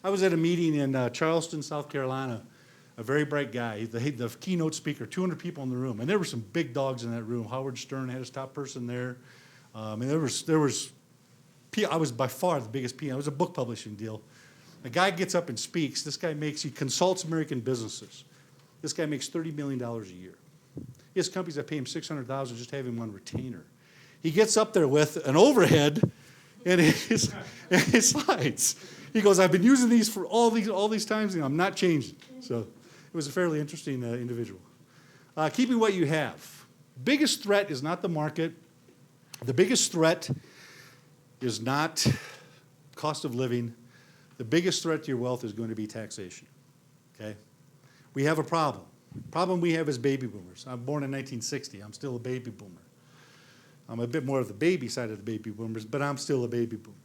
I was at a meeting in Charleston, South Carolina. A very bright guy, the keynote speaker, 200 people in the room. And there were some big dogs in that room. Howard Stern had his top person there. And I was by far the biggest PN. It was a book publishing deal. The guy gets up and speaks. He consults American businesses. This guy makes $30 million a year. He has companies that pay him $600,000 just to have him on retainer. He gets up there with an overhead and his slides. He goes, I've been using these for all these times, and I'm not changing. So it was a fairly interesting individual. Keeping what you have. Biggest threat is not the market. The biggest threat is not cost of living. The biggest threat to your wealth is going to be taxation. Okay? We have a problem. The problem we have is baby boomers. I'm born in 1960. I'm still a baby boomer. I'm a bit more of the baby side of the baby boomers, but I'm still a baby boomer.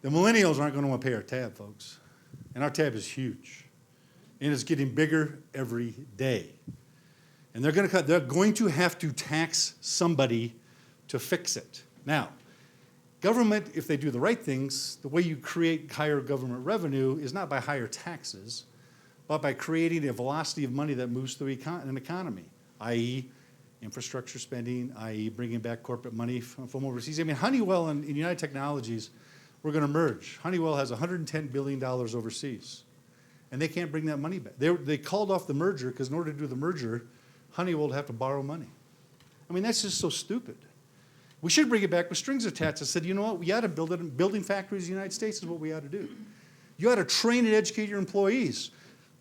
The millennials aren't going to want to pay our tab, folks. And our tab is huge. And it's getting bigger every day. And they're going to have to tax somebody to fix it. Now, government, if they do the right things, the way you create higher government revenue is not by higher taxes, but by creating a velocity of money that moves through an economy, i.e., infrastructure spending, i.e., bringing back corporate money from overseas. I mean, Honeywell and United Technologies were going to merge. Honeywell has $110 billion overseas, and they can't bring that money back. They called off the merger because in order to do the merger, Honeywell would have to borrow money. I mean, that's just so stupid. We should bring it back with strings attached. I said, you know what, we ought to building factories in the United States is what we ought to do. You ought to train and educate your employees.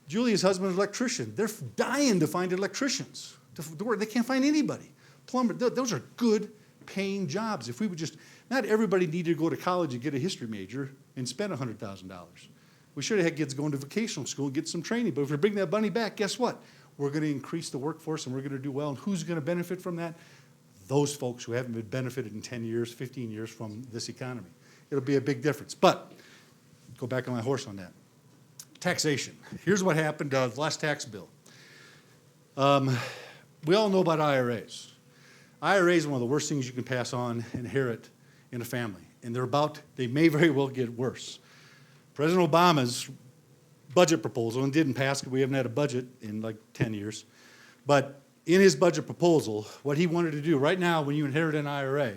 Julia's husband is an electrician. They're dying to find electricians to work. They can't find anybody. Plumber, those are good paying jobs. If we would just, not everybody needed to go to college and get a history major and spend $100,000. We should have had kids going to vocational school and get some training. But if we bring that money back, guess what? We're going to increase the workforce and we're going to do well. And who's going to benefit from that? Those folks who haven't been benefited in 10 years, 15 years from this economy. It'll be a big difference. But, go back on my horse on that. Taxation. Here's what happened, the last tax bill. We all know about IRAs. IRAs are one of the worst things you can pass on, inherit in a family. And they may very well get worse. President Obama's budget proposal, and didn't pass because we haven't had a budget in like 10 years, but in his budget proposal, what he wanted to do, right now when you inherit an IRA,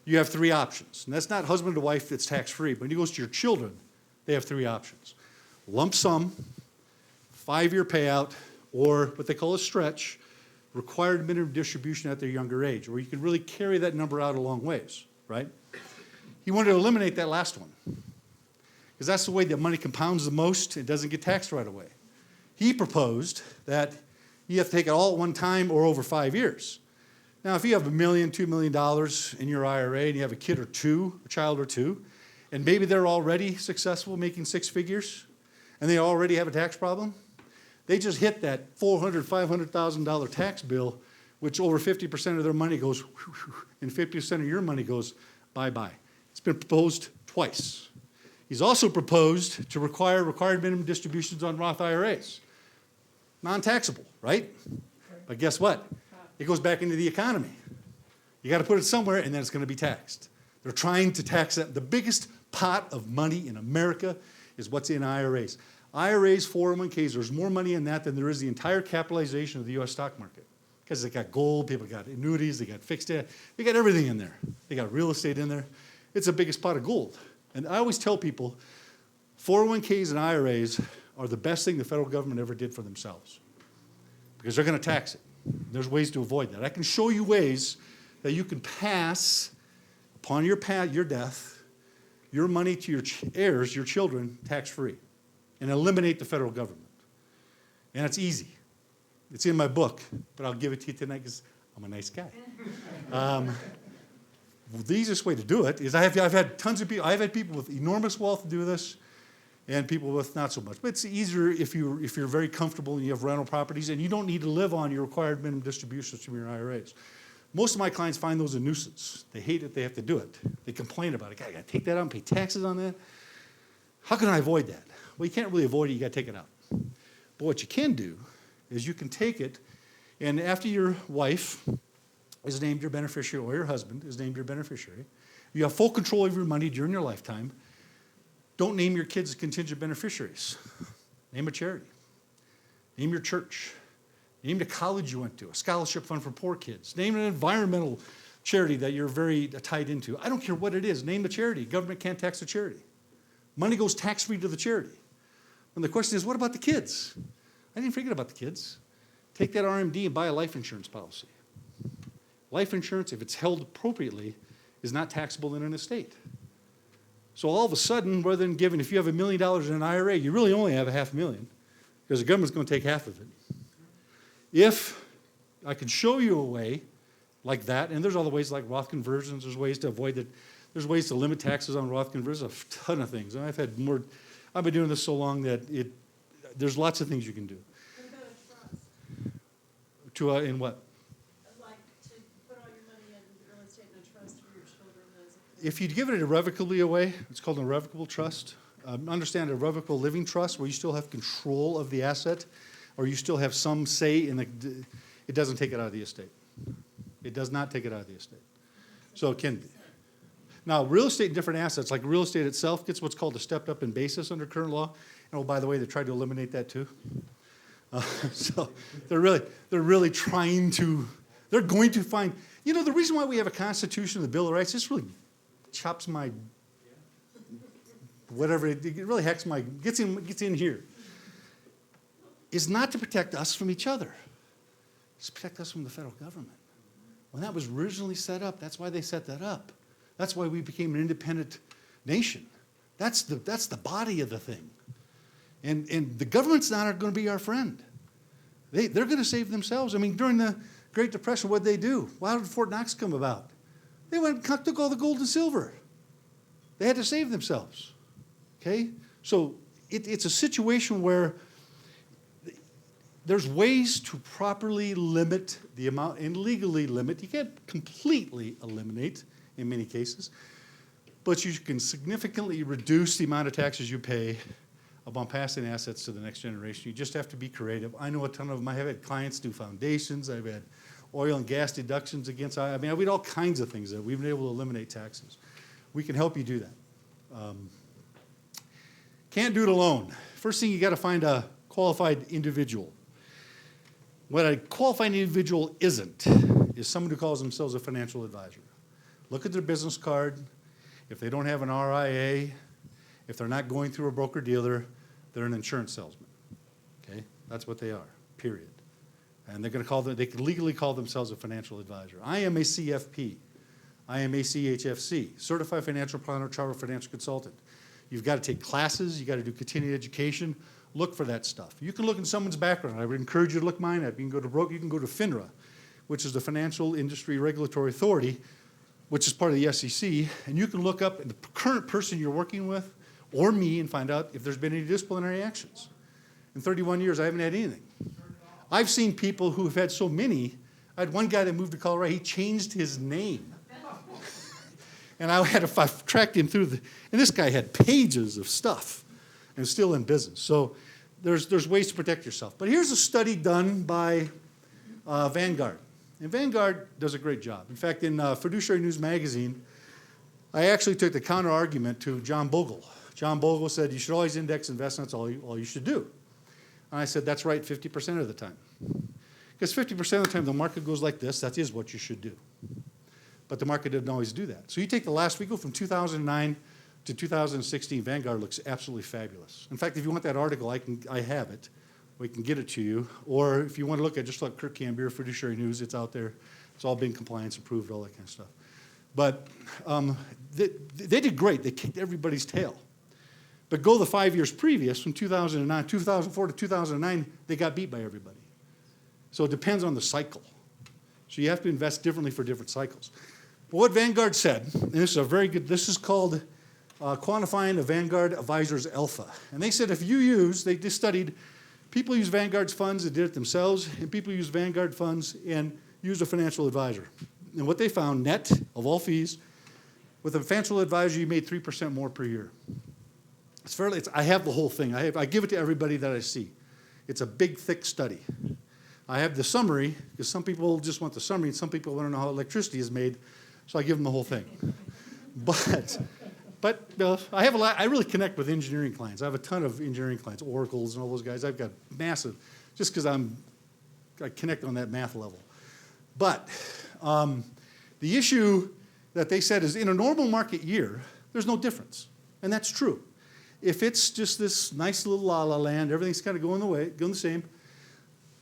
you have three options. And that's not husband to wife, it's tax-free. But when it goes to your children, they have three options. Lump sum, 5-year payout, or what they call a stretch, required minimum distribution at their younger age, where you can really carry that number out a long ways, right? He wanted to eliminate that last one, because that's the way that money compounds the most. It doesn't get taxed right away. He proposed that you have to take it all at one time or over 5 years. Now, if you have $1 million, $2 million in your IRA and you have a kid or two, a child or two, and maybe they're already successful making 6 figures, and they already have a tax problem, they just hit that $400,000, $500,000 tax bill, which over 50% of their money goes, and 50% of your money goes bye-bye. It's been proposed twice. He's also proposed to require required minimum distributions on Roth IRAs. Non-taxable, right? But guess what? It goes back into the economy. You got to put it somewhere, and then it's going to be taxed. They're trying to tax it. The biggest pot of money in America is what's in IRAs. IRAs, 401ks, there's more money in that than there is the entire capitalization of the U.S. stock market. Because they got gold, people got annuities, they got fixed, they got everything in there. They got real estate in there. It's the biggest pot of gold. And I always tell people, 401ks and IRAs are the best thing the federal government ever did for themselves. Because they're going to tax it. There's ways to avoid that. I can show you ways that you can pass, upon your death, your money to your heirs, your children, tax-free, and eliminate the federal government. And it's easy. It's in my book, but I'll give it to you tonight because I'm a nice guy. The easiest way to do it is I've had tons of people. I've had people with enormous wealth do this, and people with not so much. But it's easier if you're very comfortable and you have rental properties, and you don't need to live on your required minimum distributions from your IRAs. Most of my clients find those a nuisance. They hate it. They have to do it. They complain about it. I got to take that out and pay taxes on that. How can I avoid that? Well, you can't really avoid it. You got to take it out. But what you can do is you can take it, and after your wife is named your beneficiary or your husband is named your beneficiary, you have full control of your money during your lifetime. Don't name your kids as contingent beneficiaries. Name a charity. Name your church. Name the college you went to, a scholarship fund for poor kids. Name an environmental charity that you're very tied into. I don't care what it is. Name the charity. Government can't tax a charity. Money goes tax-free to the charity. And the question is, what about the kids? I didn't forget about the kids. Take that RMD and buy a life insurance policy. Life insurance, if it's held appropriately, is not taxable in an estate. So all of a sudden, rather than giving, if you have $1 million in an IRA, you really only have $500,000 because the government's going to take half of it. If I could show you a way like that, and there's other ways like Roth conversions, there's ways to avoid that, there's ways to limit taxes on Roth conversions, a ton of things. And I've been doing this so long that there's lots of things you can do. What about a trust? In what? Like to put all your money in real estate in a trust for your children as a. If you give it irrevocably away, it's called an irrevocable trust. Understand a irrevocable living trust where you still have control of the asset or you still have some say in it doesn't take it out of the estate. It does not take it out of the estate. So it can be. Now, real estate and different assets, like real estate itself, gets what's called a stepped up in basis under current law. And oh, by the way, they tried to eliminate that too. So they're really trying to, they're going to find, the reason why we have a Constitution and the Bill of Rights, this really chops my, whatever, it really hacks my, gets in here, is not to protect us from each other. It's to protect us from the federal government. When that was originally set up, that's why they set that up. That's why we became an independent nation. That's the body of the thing. And the government's not going to be our friend. They're going to save themselves. I mean, during the Great Depression, what did they do? Why did Fort Knox come about? They went and took all the gold and silver. They had to save themselves. Okay? So it's a situation where there's ways to properly limit the amount, and legally limit. You can't completely eliminate in many cases, but you can significantly reduce the amount of taxes you pay upon passing assets to the next generation. You just have to be creative. I know a ton of them. I have had clients do foundations. I've had oil and gas deductions against, I've had all kinds of things that we've been able to eliminate taxes. We can help you do that. Can't do it alone. First thing, you got to find a qualified individual. What a qualified individual isn't is someone who calls themselves a financial advisor. Look at their business card. If they don't have an RIA, if they're not going through a broker-dealer, they're an insurance salesman. Okay? That's what they are, period. And they can legally call themselves a financial advisor. I am a CFP. I am a CHFC, Certified Financial Planner, Chartered Financial Consultant. You've got to take classes. You've got to do continuing education. Look for that stuff. You can look in someone's background. I would encourage you to look mine up. You can go to FINRA, which is the Financial Industry Regulatory Authority, which is part of the SEC, and you can look up the current person you're working with or me and find out if there's been any disciplinary actions. In 31 years, I haven't had anything. I've seen people who have had so many. I had one guy that moved to Colorado. He changed his name. And I've tracked him through and this guy had pages of stuff and is still in business. So there's ways to protect yourself. But here's a study done by Vanguard. And Vanguard does a great job. In fact, in Fiduciary News Magazine, I actually took the counter-argument to John Bogle. John Bogle said, you should always index invest, and that's all you should do. And I said, that's right 50% of the time. Because 50% of the time the market goes like this, that is what you should do. But the market didn't always do that. So you take the last, we go from 2009 to 2016, Vanguard looks absolutely fabulous. In fact, if you want that article, I have it. We can get it to you. Or if you want to look at just like Kirk Cambier, Fiduciary News, it's out there. It's all been compliance approved, all that kind of stuff. But they did great. They kicked everybody's tail. But go the 5 years previous, from 2004 to 2009, they got beat by everybody. So it depends on the cycle. So you have to invest differently for different cycles. But what Vanguard said, and this is a very good, this is called Quantifying a Vanguard Advisor's Alpha. And they said they just studied people use Vanguard's funds and did it themselves, and people use Vanguard funds and use a financial advisor. And what they found, net of all fees, with a financial advisor, you made 3% more per year. I have the whole thing. I give it to everybody that I see. It's a big, thick study. I have the summary, because some people just want the summary, and some people want to know how electricity is made, so I give them the whole thing. But I have a lot. I really connect with engineering clients. I have a ton of engineering clients, Oracles and all those guys. I've got massive, just because I connect on that math level. But the issue that they said is in a normal market year, there's no difference, and that's true. if it's just this nice little la-la land, everything's kind of going the same,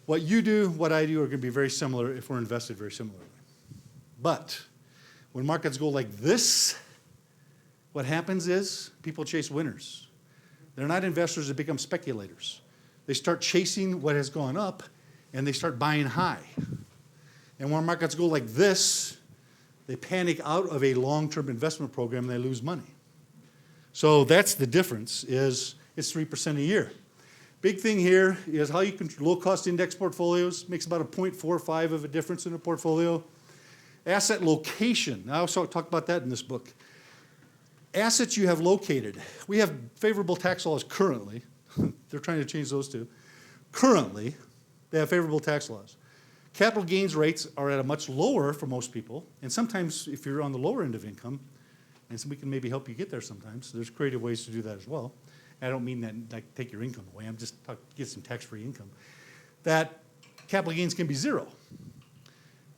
what you do, what I do are going to be very similar if we're invested very similarly. But when markets go like this, what happens is people chase winners. They're not investors, they become speculators. They start chasing what has gone up, and they start buying high. And when markets go like this, they panic out of a long-term investment program and they lose money. So that's the difference, is it's 3% a year. Big thing here is how you control low-cost index portfolios. Makes about a 0.45 of a difference in a portfolio. Asset location. I also talk about that in this book. Assets you have located. We have favorable tax laws currently. They're trying to change those too. Currently, they have favorable tax laws. Capital gains rates are at a much lower for most people, and sometimes if you're on the lower end of income, and so we can maybe help you get there sometimes, there's creative ways to do that as well. I don't mean that like take your income away, I'm just talking get some tax-free income. That capital gains can be zero.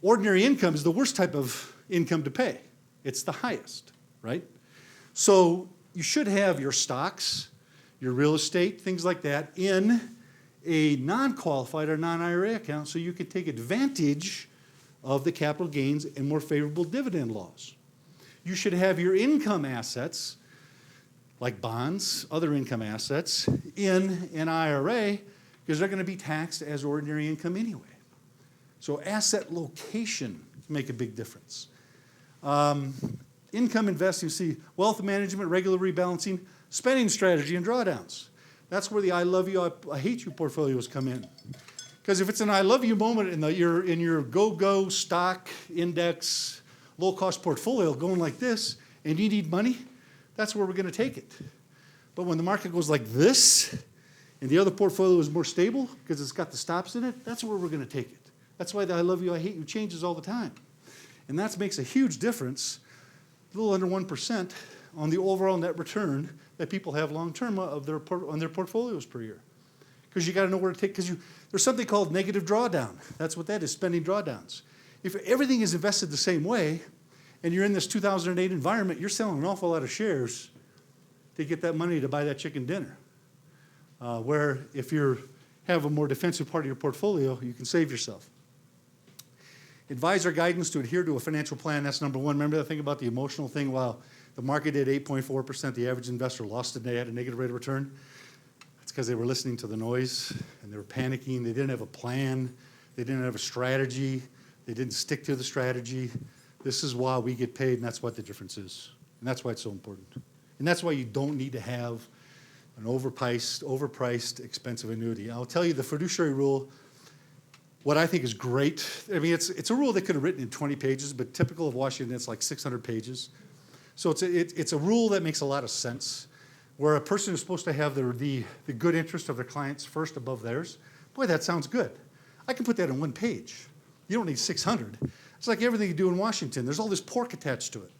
Ordinary income is the worst type of income to pay. It's the highest, right? So you should have your stocks, your real estate, things like that in a non-qualified or non-IRA account so you can take advantage of the capital gains and more favorable dividend laws. You should have your income assets, like bonds, other income assets, in an IRA because they're going to be taxed as ordinary income anyway. So asset location can make a big difference. Income investing, you see wealth management, regular rebalancing, spending strategy, and drawdowns. That's where the I love you, I hate you portfolios come in. Because if it's an I love you moment in your go-go stock index, low-cost portfolio going like this, and you need money, that's where we're going to take it. But when the market goes like this, and the other portfolio is more stable because it's got the stops in it, that's where we're going to take it. That's why the I love you, I hate you changes all the time. And that makes a huge difference, a little under 1%, on the overall net return that people have long-term on their portfolios per year. Because you got to know where to take, because there's something called negative drawdown. That's what that is, spending drawdowns. If everything is invested the same way, and you're in this 2008 environment, you're selling an awful lot of shares to get that money to buy that chicken dinner. Where if you have a more defensive part of your portfolio, you can save yourself. Advisor guidance to adhere to a financial plan, that's number one. Remember that thing about the emotional thing? While the market did 8.4%, the average investor lost it and they had a negative rate of return. It's because they were listening to the noise and they were panicking. They didn't have a plan. They didn't have a strategy. They didn't stick to the strategy. This is why we get paid, and that's what the difference is. And that's why it's so important. And that's why you don't need to have an overpriced, expensive annuity. I'll tell you the fiduciary rule, what I think is great. I mean, it's a rule they could have written in 20 pages, but typical of Washington, it's like 600 pages. So it's a rule that makes a lot of sense, where a person is supposed to have the good interest of their clients first above theirs. Boy, that sounds good. I can put that in one page. You don't need 600. It's like everything you do in Washington. There's all this pork attached to it.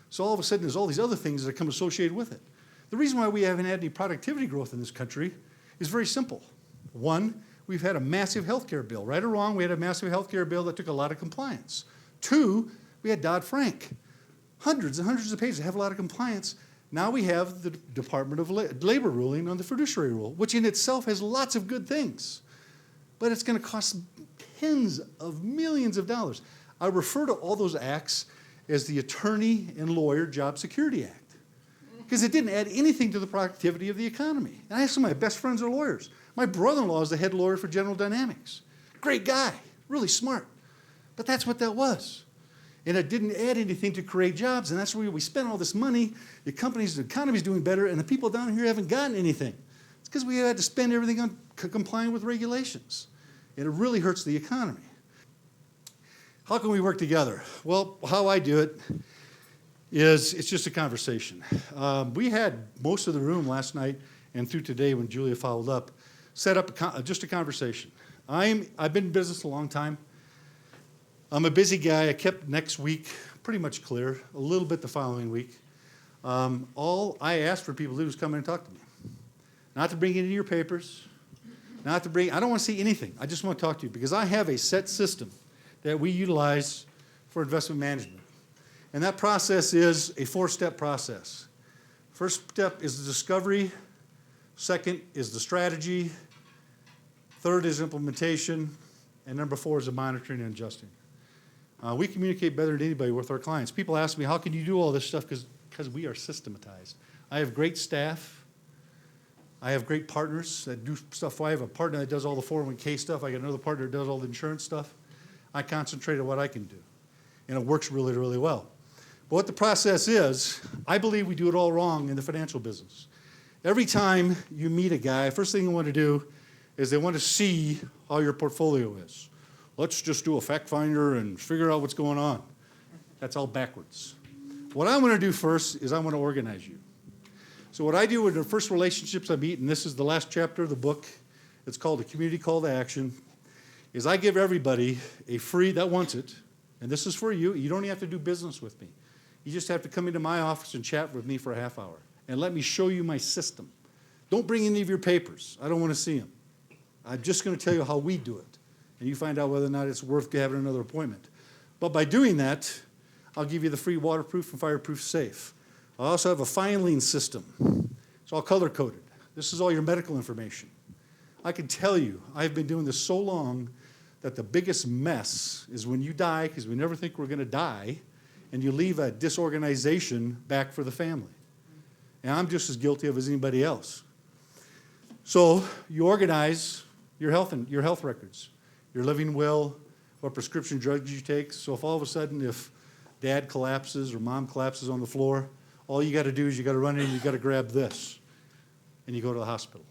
So all of a sudden, there's all these other things that come associated with it. The reason why we haven't had any productivity growth in this country is very simple. One, we've had a massive health care bill. Right or wrong, we had a massive health care bill that took a lot of compliance. Two, we had Dodd-Frank. Hundreds and hundreds of pages that have a lot of compliance. Now we have the Department of Labor ruling on the fiduciary rule, which in itself has lots of good things. But it's going to cost tens of millions of dollars. I refer to all those acts as the Attorney and Lawyer Job Security Act, because it didn't add anything to the productivity of the economy. And I have some of my best friends are lawyers. My brother-in-law is the head lawyer for General Dynamics. Great guy, really smart. But that's what that was. And it didn't add anything to create jobs, and that's where we spent all this money. The economy's doing better, and the people down here haven't gotten anything. It's because we had to spend everything on complying with regulations. And it really hurts the economy. How can we work together? Well, how I do it is it's just a conversation. We had most of the room last night and through today when Julia followed up, set up just a conversation. I've been in business a long time. I'm a busy guy. I kept next week pretty much clear, a little bit the following week. All I asked for people to do is come in and talk to me. Not to bring any of your papers, I don't want to see anything. I just want to talk to you because I have a set system that we utilize for investment management. And that process is a 4-step process. First step is the discovery. Second is the strategy. Third is implementation. And number 4 is the monitoring and adjusting. We communicate better than anybody with our clients. People ask me, how can you do all this stuff? Because we are systematized. I have great staff. I have great partners that do stuff. I have a partner that does all the 401k stuff. I got another partner that does all the insurance stuff. I concentrate on what I can do. And it works really, really well. But what the process is, I believe we do it all wrong in the financial business. Every time you meet a guy, first thing you want to do is they want to see how your portfolio is. Let's just do a fact finder and figure out what's going on. That's all backwards. What I want to do first is I want to organize you. So what I do with the first relationships I meet, and this is the last chapter of the book, it's called a community call to action, is I give everybody a free, that wants it, and this is for you. You don't have to do business with me. You just have to come into my office and chat with me for a half hour and let me show you my system. Don't bring any of your papers. I don't want to see them. I'm just going to tell you how we do it, and you find out whether or not it's worth having another appointment. But by doing that, I'll give you the free waterproof and fireproof safe. I also have a filing system. It's all color-coded. This is all your medical information. I can tell you, I've been doing this so long that the biggest mess is when you die, because we never think we're going to die, and you leave a disorganization back for the family. And I'm just as guilty of as anybody else. So you organize your health records, your living will, what prescription drugs you take. So if all of a sudden, if dad collapses or mom collapses on the floor, all you got to do is you got to run in and you got to grab this, and you go to the hospital.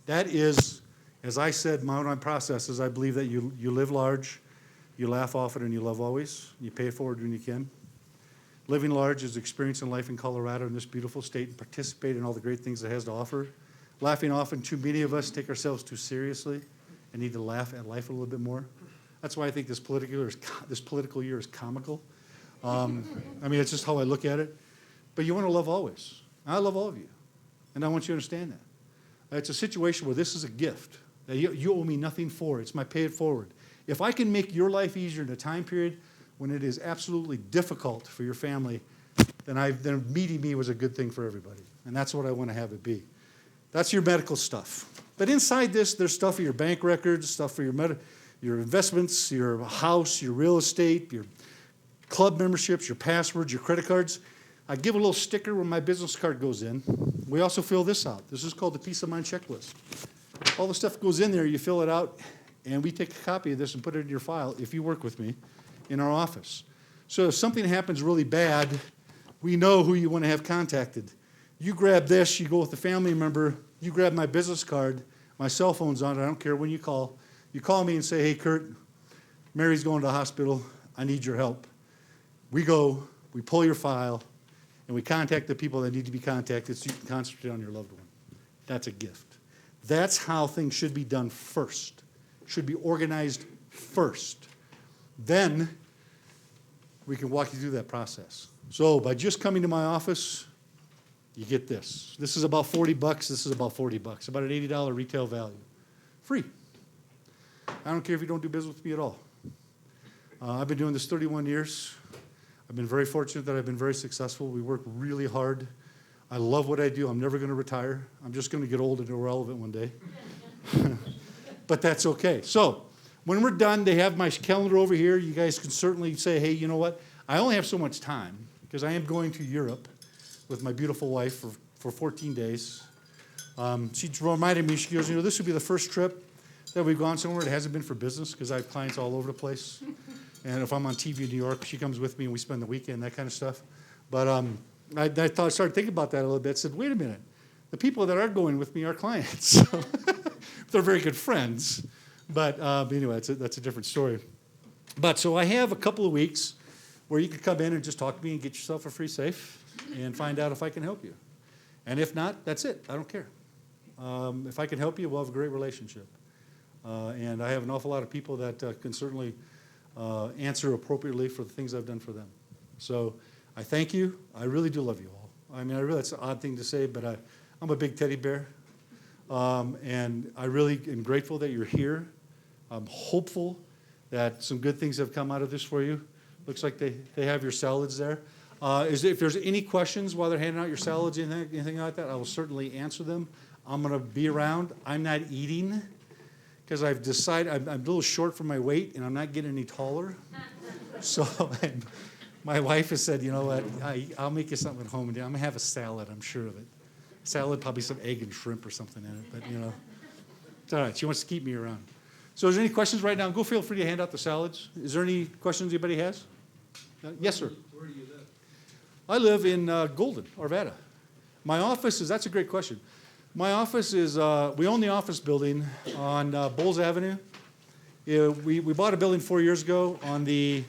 That is, as I said, my own processes. I believe that you live large, you laugh often, and you love always. You pay it forward when you can. Living large is experiencing life in Colorado, in this beautiful state, and participate in all the great things it has to offer. Laughing often, too many of us take ourselves too seriously and need to laugh at life a little bit more. That's why I think this political year is comical. I mean, it's just how I look at it. But you want to love always. I love all of you, and I want you to understand that. It's a situation where this is a gift that you owe me nothing for. It's my pay it forward. If I can make your life easier in a time period when it is absolutely difficult for your family, then meeting me was a good thing for everybody, and that's what I want to have it be. That's your medical stuff. But inside this, there's stuff for your bank records, stuff for your investments, your house, your real estate, your club memberships, your passwords, your credit cards. I give a little sticker when my business card goes in. We also fill this out. This is called the Peace of Mind Checklist. All the stuff goes in there, you fill it out, and we take a copy of this and put it in your file, if you work with me, in our office. So if something happens really bad, we know who you want to have contacted. You grab this, you go with the family member, you grab my business card, my cell phone's on it, I don't care when you call. You call me and say, hey, Kurt, Mary's going to the hospital, I need your help. We go, we pull your file, and we contact the people that need to be contacted so you can concentrate on your loved one. That's a gift. That's how things should be done first. Should be organized first. Then we can walk you through that process. So by just coming to my office, you get this. This is about $40. This is about $40. About an $80 retail value. Free. I don't care if you don't do business with me at all. I've been doing this 31 years. I've been very fortunate that I've been very successful. We work really hard. I love what I do. I'm never going to retire. I'm just going to get old and irrelevant one day. But that's okay. So when we're done, they have my calendar over here. You guys can certainly say, hey, you know what? I only have so much time because I am going to Europe with my beautiful wife for 14 days. She reminded me, she goes, you know, this would be the first trip that we've gone somewhere that hasn't been for business because I have clients all over the place. And if I'm on TV in New York, she comes with me and we spend the weekend, that kind of stuff. But I started thinking about that a little bit. I said, wait a minute. The people that are going with me are clients. They're very good friends. But anyway, that's a different story. But so I have a couple of weeks where you could come in and just talk to me and get yourself a free safe and find out if I can help you. And if not, that's it. I don't care. If I can help you, we'll have a great relationship. And I have an awful lot of people that can certainly answer appropriately for the things I've done for them. So I thank you. I really do love you all. I mean, I realize it's an odd thing to say, but I'm a big teddy bear. And I really am grateful that you're here. I'm hopeful that some good things have come out of this for you. Looks like they have your salads there. If there's any questions while they're handing out your salads, anything like that, I will certainly answer them. I'm gonna be around. I'm not eating, because I've decided, I'm a little short for my weight, and I'm not getting any taller. So my wife has said, you know what, I'll make you something at home, and I'm gonna have a salad, I'm sure of it. Salad, probably some egg and shrimp or something in it, but you know, it's all right, she wants to keep me around. So is there any questions right now? Go feel free to hand out the salads. Is there any questions anybody has? Yes, sir. Where do you live? I live in Golden, Arvada. My office is, that's a great question. My office is, we own the office building on Bowles Avenue. Yeah, we bought a building 4 years ago on the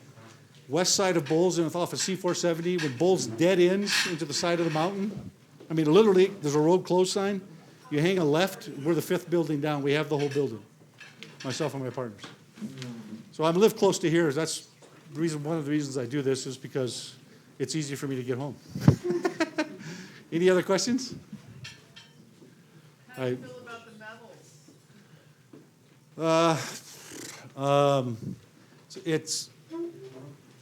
west side of Bowles and off of C470, when Bowles dead ends into the side of the mountain. I mean, literally, there's a road closed sign. You hang a left, we're the 5th building down. We have the whole building, myself and my partners. So I live close to here. That's the reason, one of the reasons I do this is because it's easy for me to get home. Any other questions? How do you feel about the metals? It's,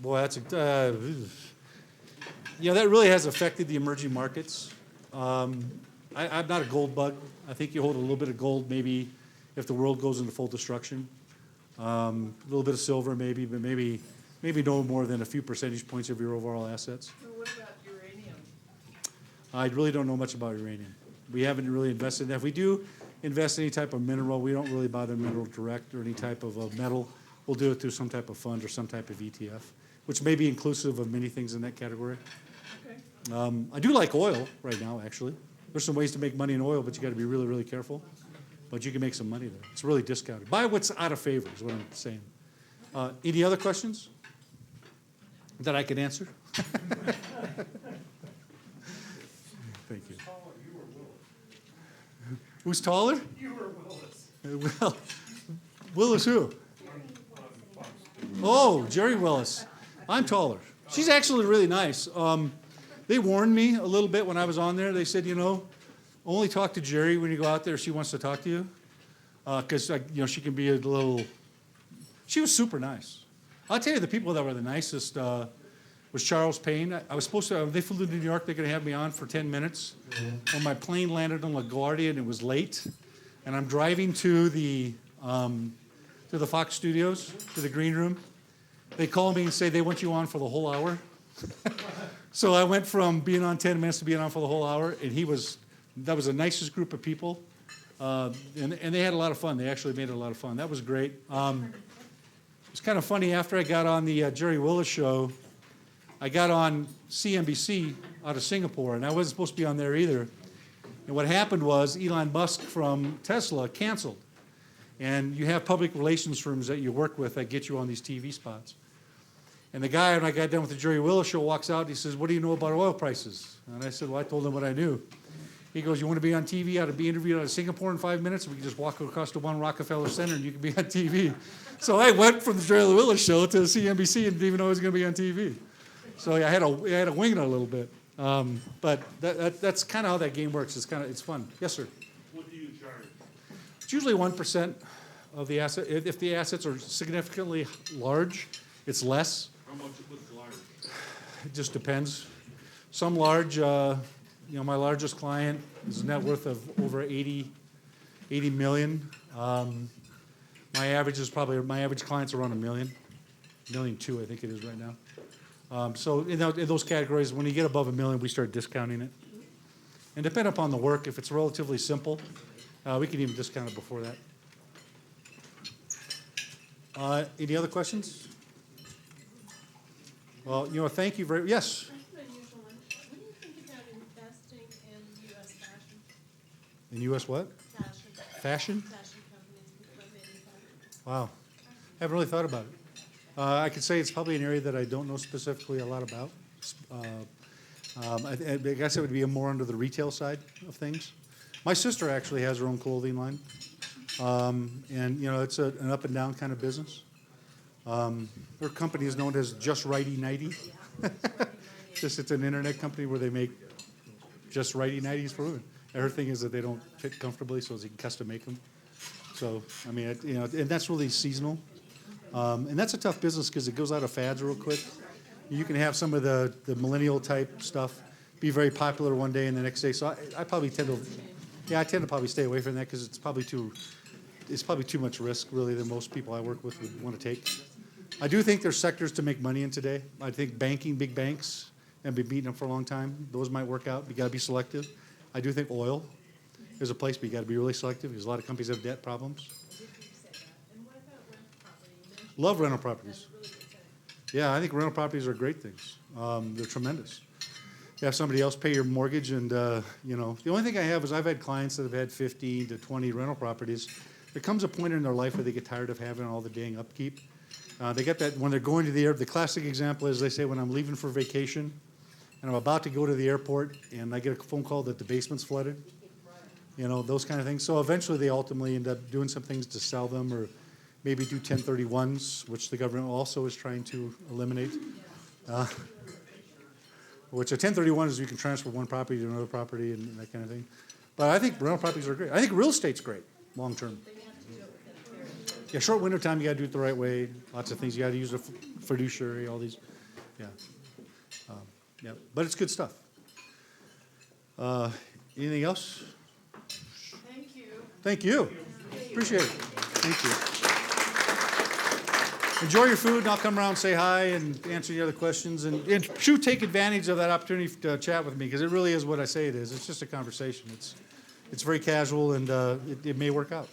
boy, that's a, you know, that really has affected the emerging markets. I'm not a gold bug. I think you hold a little bit of gold maybe if the world goes into full destruction. A little bit of silver maybe, but maybe no more than a few percentage points of your overall assets. So what about uranium? I really don't know much about uranium. We haven't really invested in that. If we do invest in any type of mineral, we don't really buy the mineral direct or any type of metal. We'll do it through some type of fund or some type of ETF, which may be inclusive of many things in that category. Okay. I do like oil right now, actually. There's some ways to make money in oil, but you got to be really, really careful. But you can make some money there. It's really discounted. Buy what's out of favor is what I'm saying. Any other questions that I can answer? Thank you. Who's taller? You were Willis. Well, Willis who? Oh, Jerry Willis. I'm taller. She's actually really nice. They warned me a little bit when I was on there. They said, you know, only talk to Jerry when you go out there if she wants to talk to you. Because, you know, she can be a little, she was super nice. I'll tell you, the people that were the nicest was Charles Payne. I was supposed to, they flew to New York, they're going to have me on for 10 minutes. When my plane landed on LaGuardia and it was late, and I'm driving to the Fox Studios, to the green room, they call me and say they want you on for the whole hour. So I went from being on 10 minutes to being on for the whole hour, and that was the nicest group of people. And they had a lot of fun. They actually made it a lot of fun. That was great. It's kind of funny, after I got on the Jerry Willis show, I got on CNBC out of Singapore, and I wasn't supposed to be on there either. And what happened was Elon Musk from Tesla canceled. And you have public relations firms that you work with that get you on these TV spots. And the guy, when I got done with the Jerry Willis show, walks out and he says, "What do you know about oil prices?" And I said, well, I told him what I knew. He goes, "You want to be on TV, to be interviewed out of Singapore in 5 minutes? We can just walk across to One Rockefeller Center and you can be on TV." So I went from the Jerry Willis show to CNBC and didn't even know I was going to be on TV. So I had to wing it a little bit. But that's kind of how that game works. It's fun. Yes, sir. What do you charge? It's usually 1% of the asset. If the assets are significantly large, it's less. How much was large? It just depends. Some large, my largest client is a net worth of over 80 million. My average client's around $1 million, $1.2 million, I think it is right now. So in those categories, when you get above $1 million, we start discounting it. And depending upon the work, if it's relatively simple, we can even discount it before that. Any other questions? Well, thank you very, yes? That's an unusual one. What do you think about investing in U.S. fashion? In U.S. what? Fashion. Fashion? Fashion companies, people that manufacture. Wow. Haven't really thought about it. I could say it's probably an area that I don't know specifically a lot about. I guess it would be more under the retail side of things. My sister actually has her own clothing line. And, it's an up and down kind of business. Her company is known as Just Righty Nighty. It's an internet company where they make just righty nighties for women. And her thing is that they don't fit comfortably, so they can custom make them. So, I mean, and that's really seasonal. And that's a tough business because it goes out of fads real quick. You can have some of the millennial type stuff be very popular one day and the next day. So I probably tend to, yeah, I tend to probably stay away from that because it's probably too much risk really than most people I work with would want to take. I do think there's sectors to make money in today. I think banking, big banks, and been beating them for a long time. Those might work out. You got to be selective. I do think oil is a place, but you got to be really selective because a lot of companies have debt problems. And what about rental property? You mentioned Love rental that's properties. a really good thing. Yeah, I think rental properties are great things. They're tremendous. You have somebody else pay your mortgage and, you know, the only thing I have is I've had clients that have had 15 to 20 rental properties. There comes a point in their life where they get tired of having all the dang upkeep. They get that when they're going to the airport. The classic example is they say when I'm leaving for vacation and I'm about to go to the airport and I get a phone call that the basement's flooded. You know, those kind of things. So eventually they ultimately end up doing some things to sell them or maybe do 1031s, which the government also is trying to eliminate. Which a 1031 is you can transfer one property to another property and that kind of thing. But I think rental properties are great. I think real estate's great, long term. Yeah, short winter time, you gotta do it the right way. Lots of things, you gotta use a fiduciary, all these, yeah. Yeah, but it's good stuff. Anything else? Thank you. Thank you. Appreciate it. Thank you. Enjoy your food, and I'll come around and say hi and answer any other questions. And shoot, take advantage of that opportunity to chat with me, because it really is what I say it is. It's just a conversation. It's very casual, and it may work out.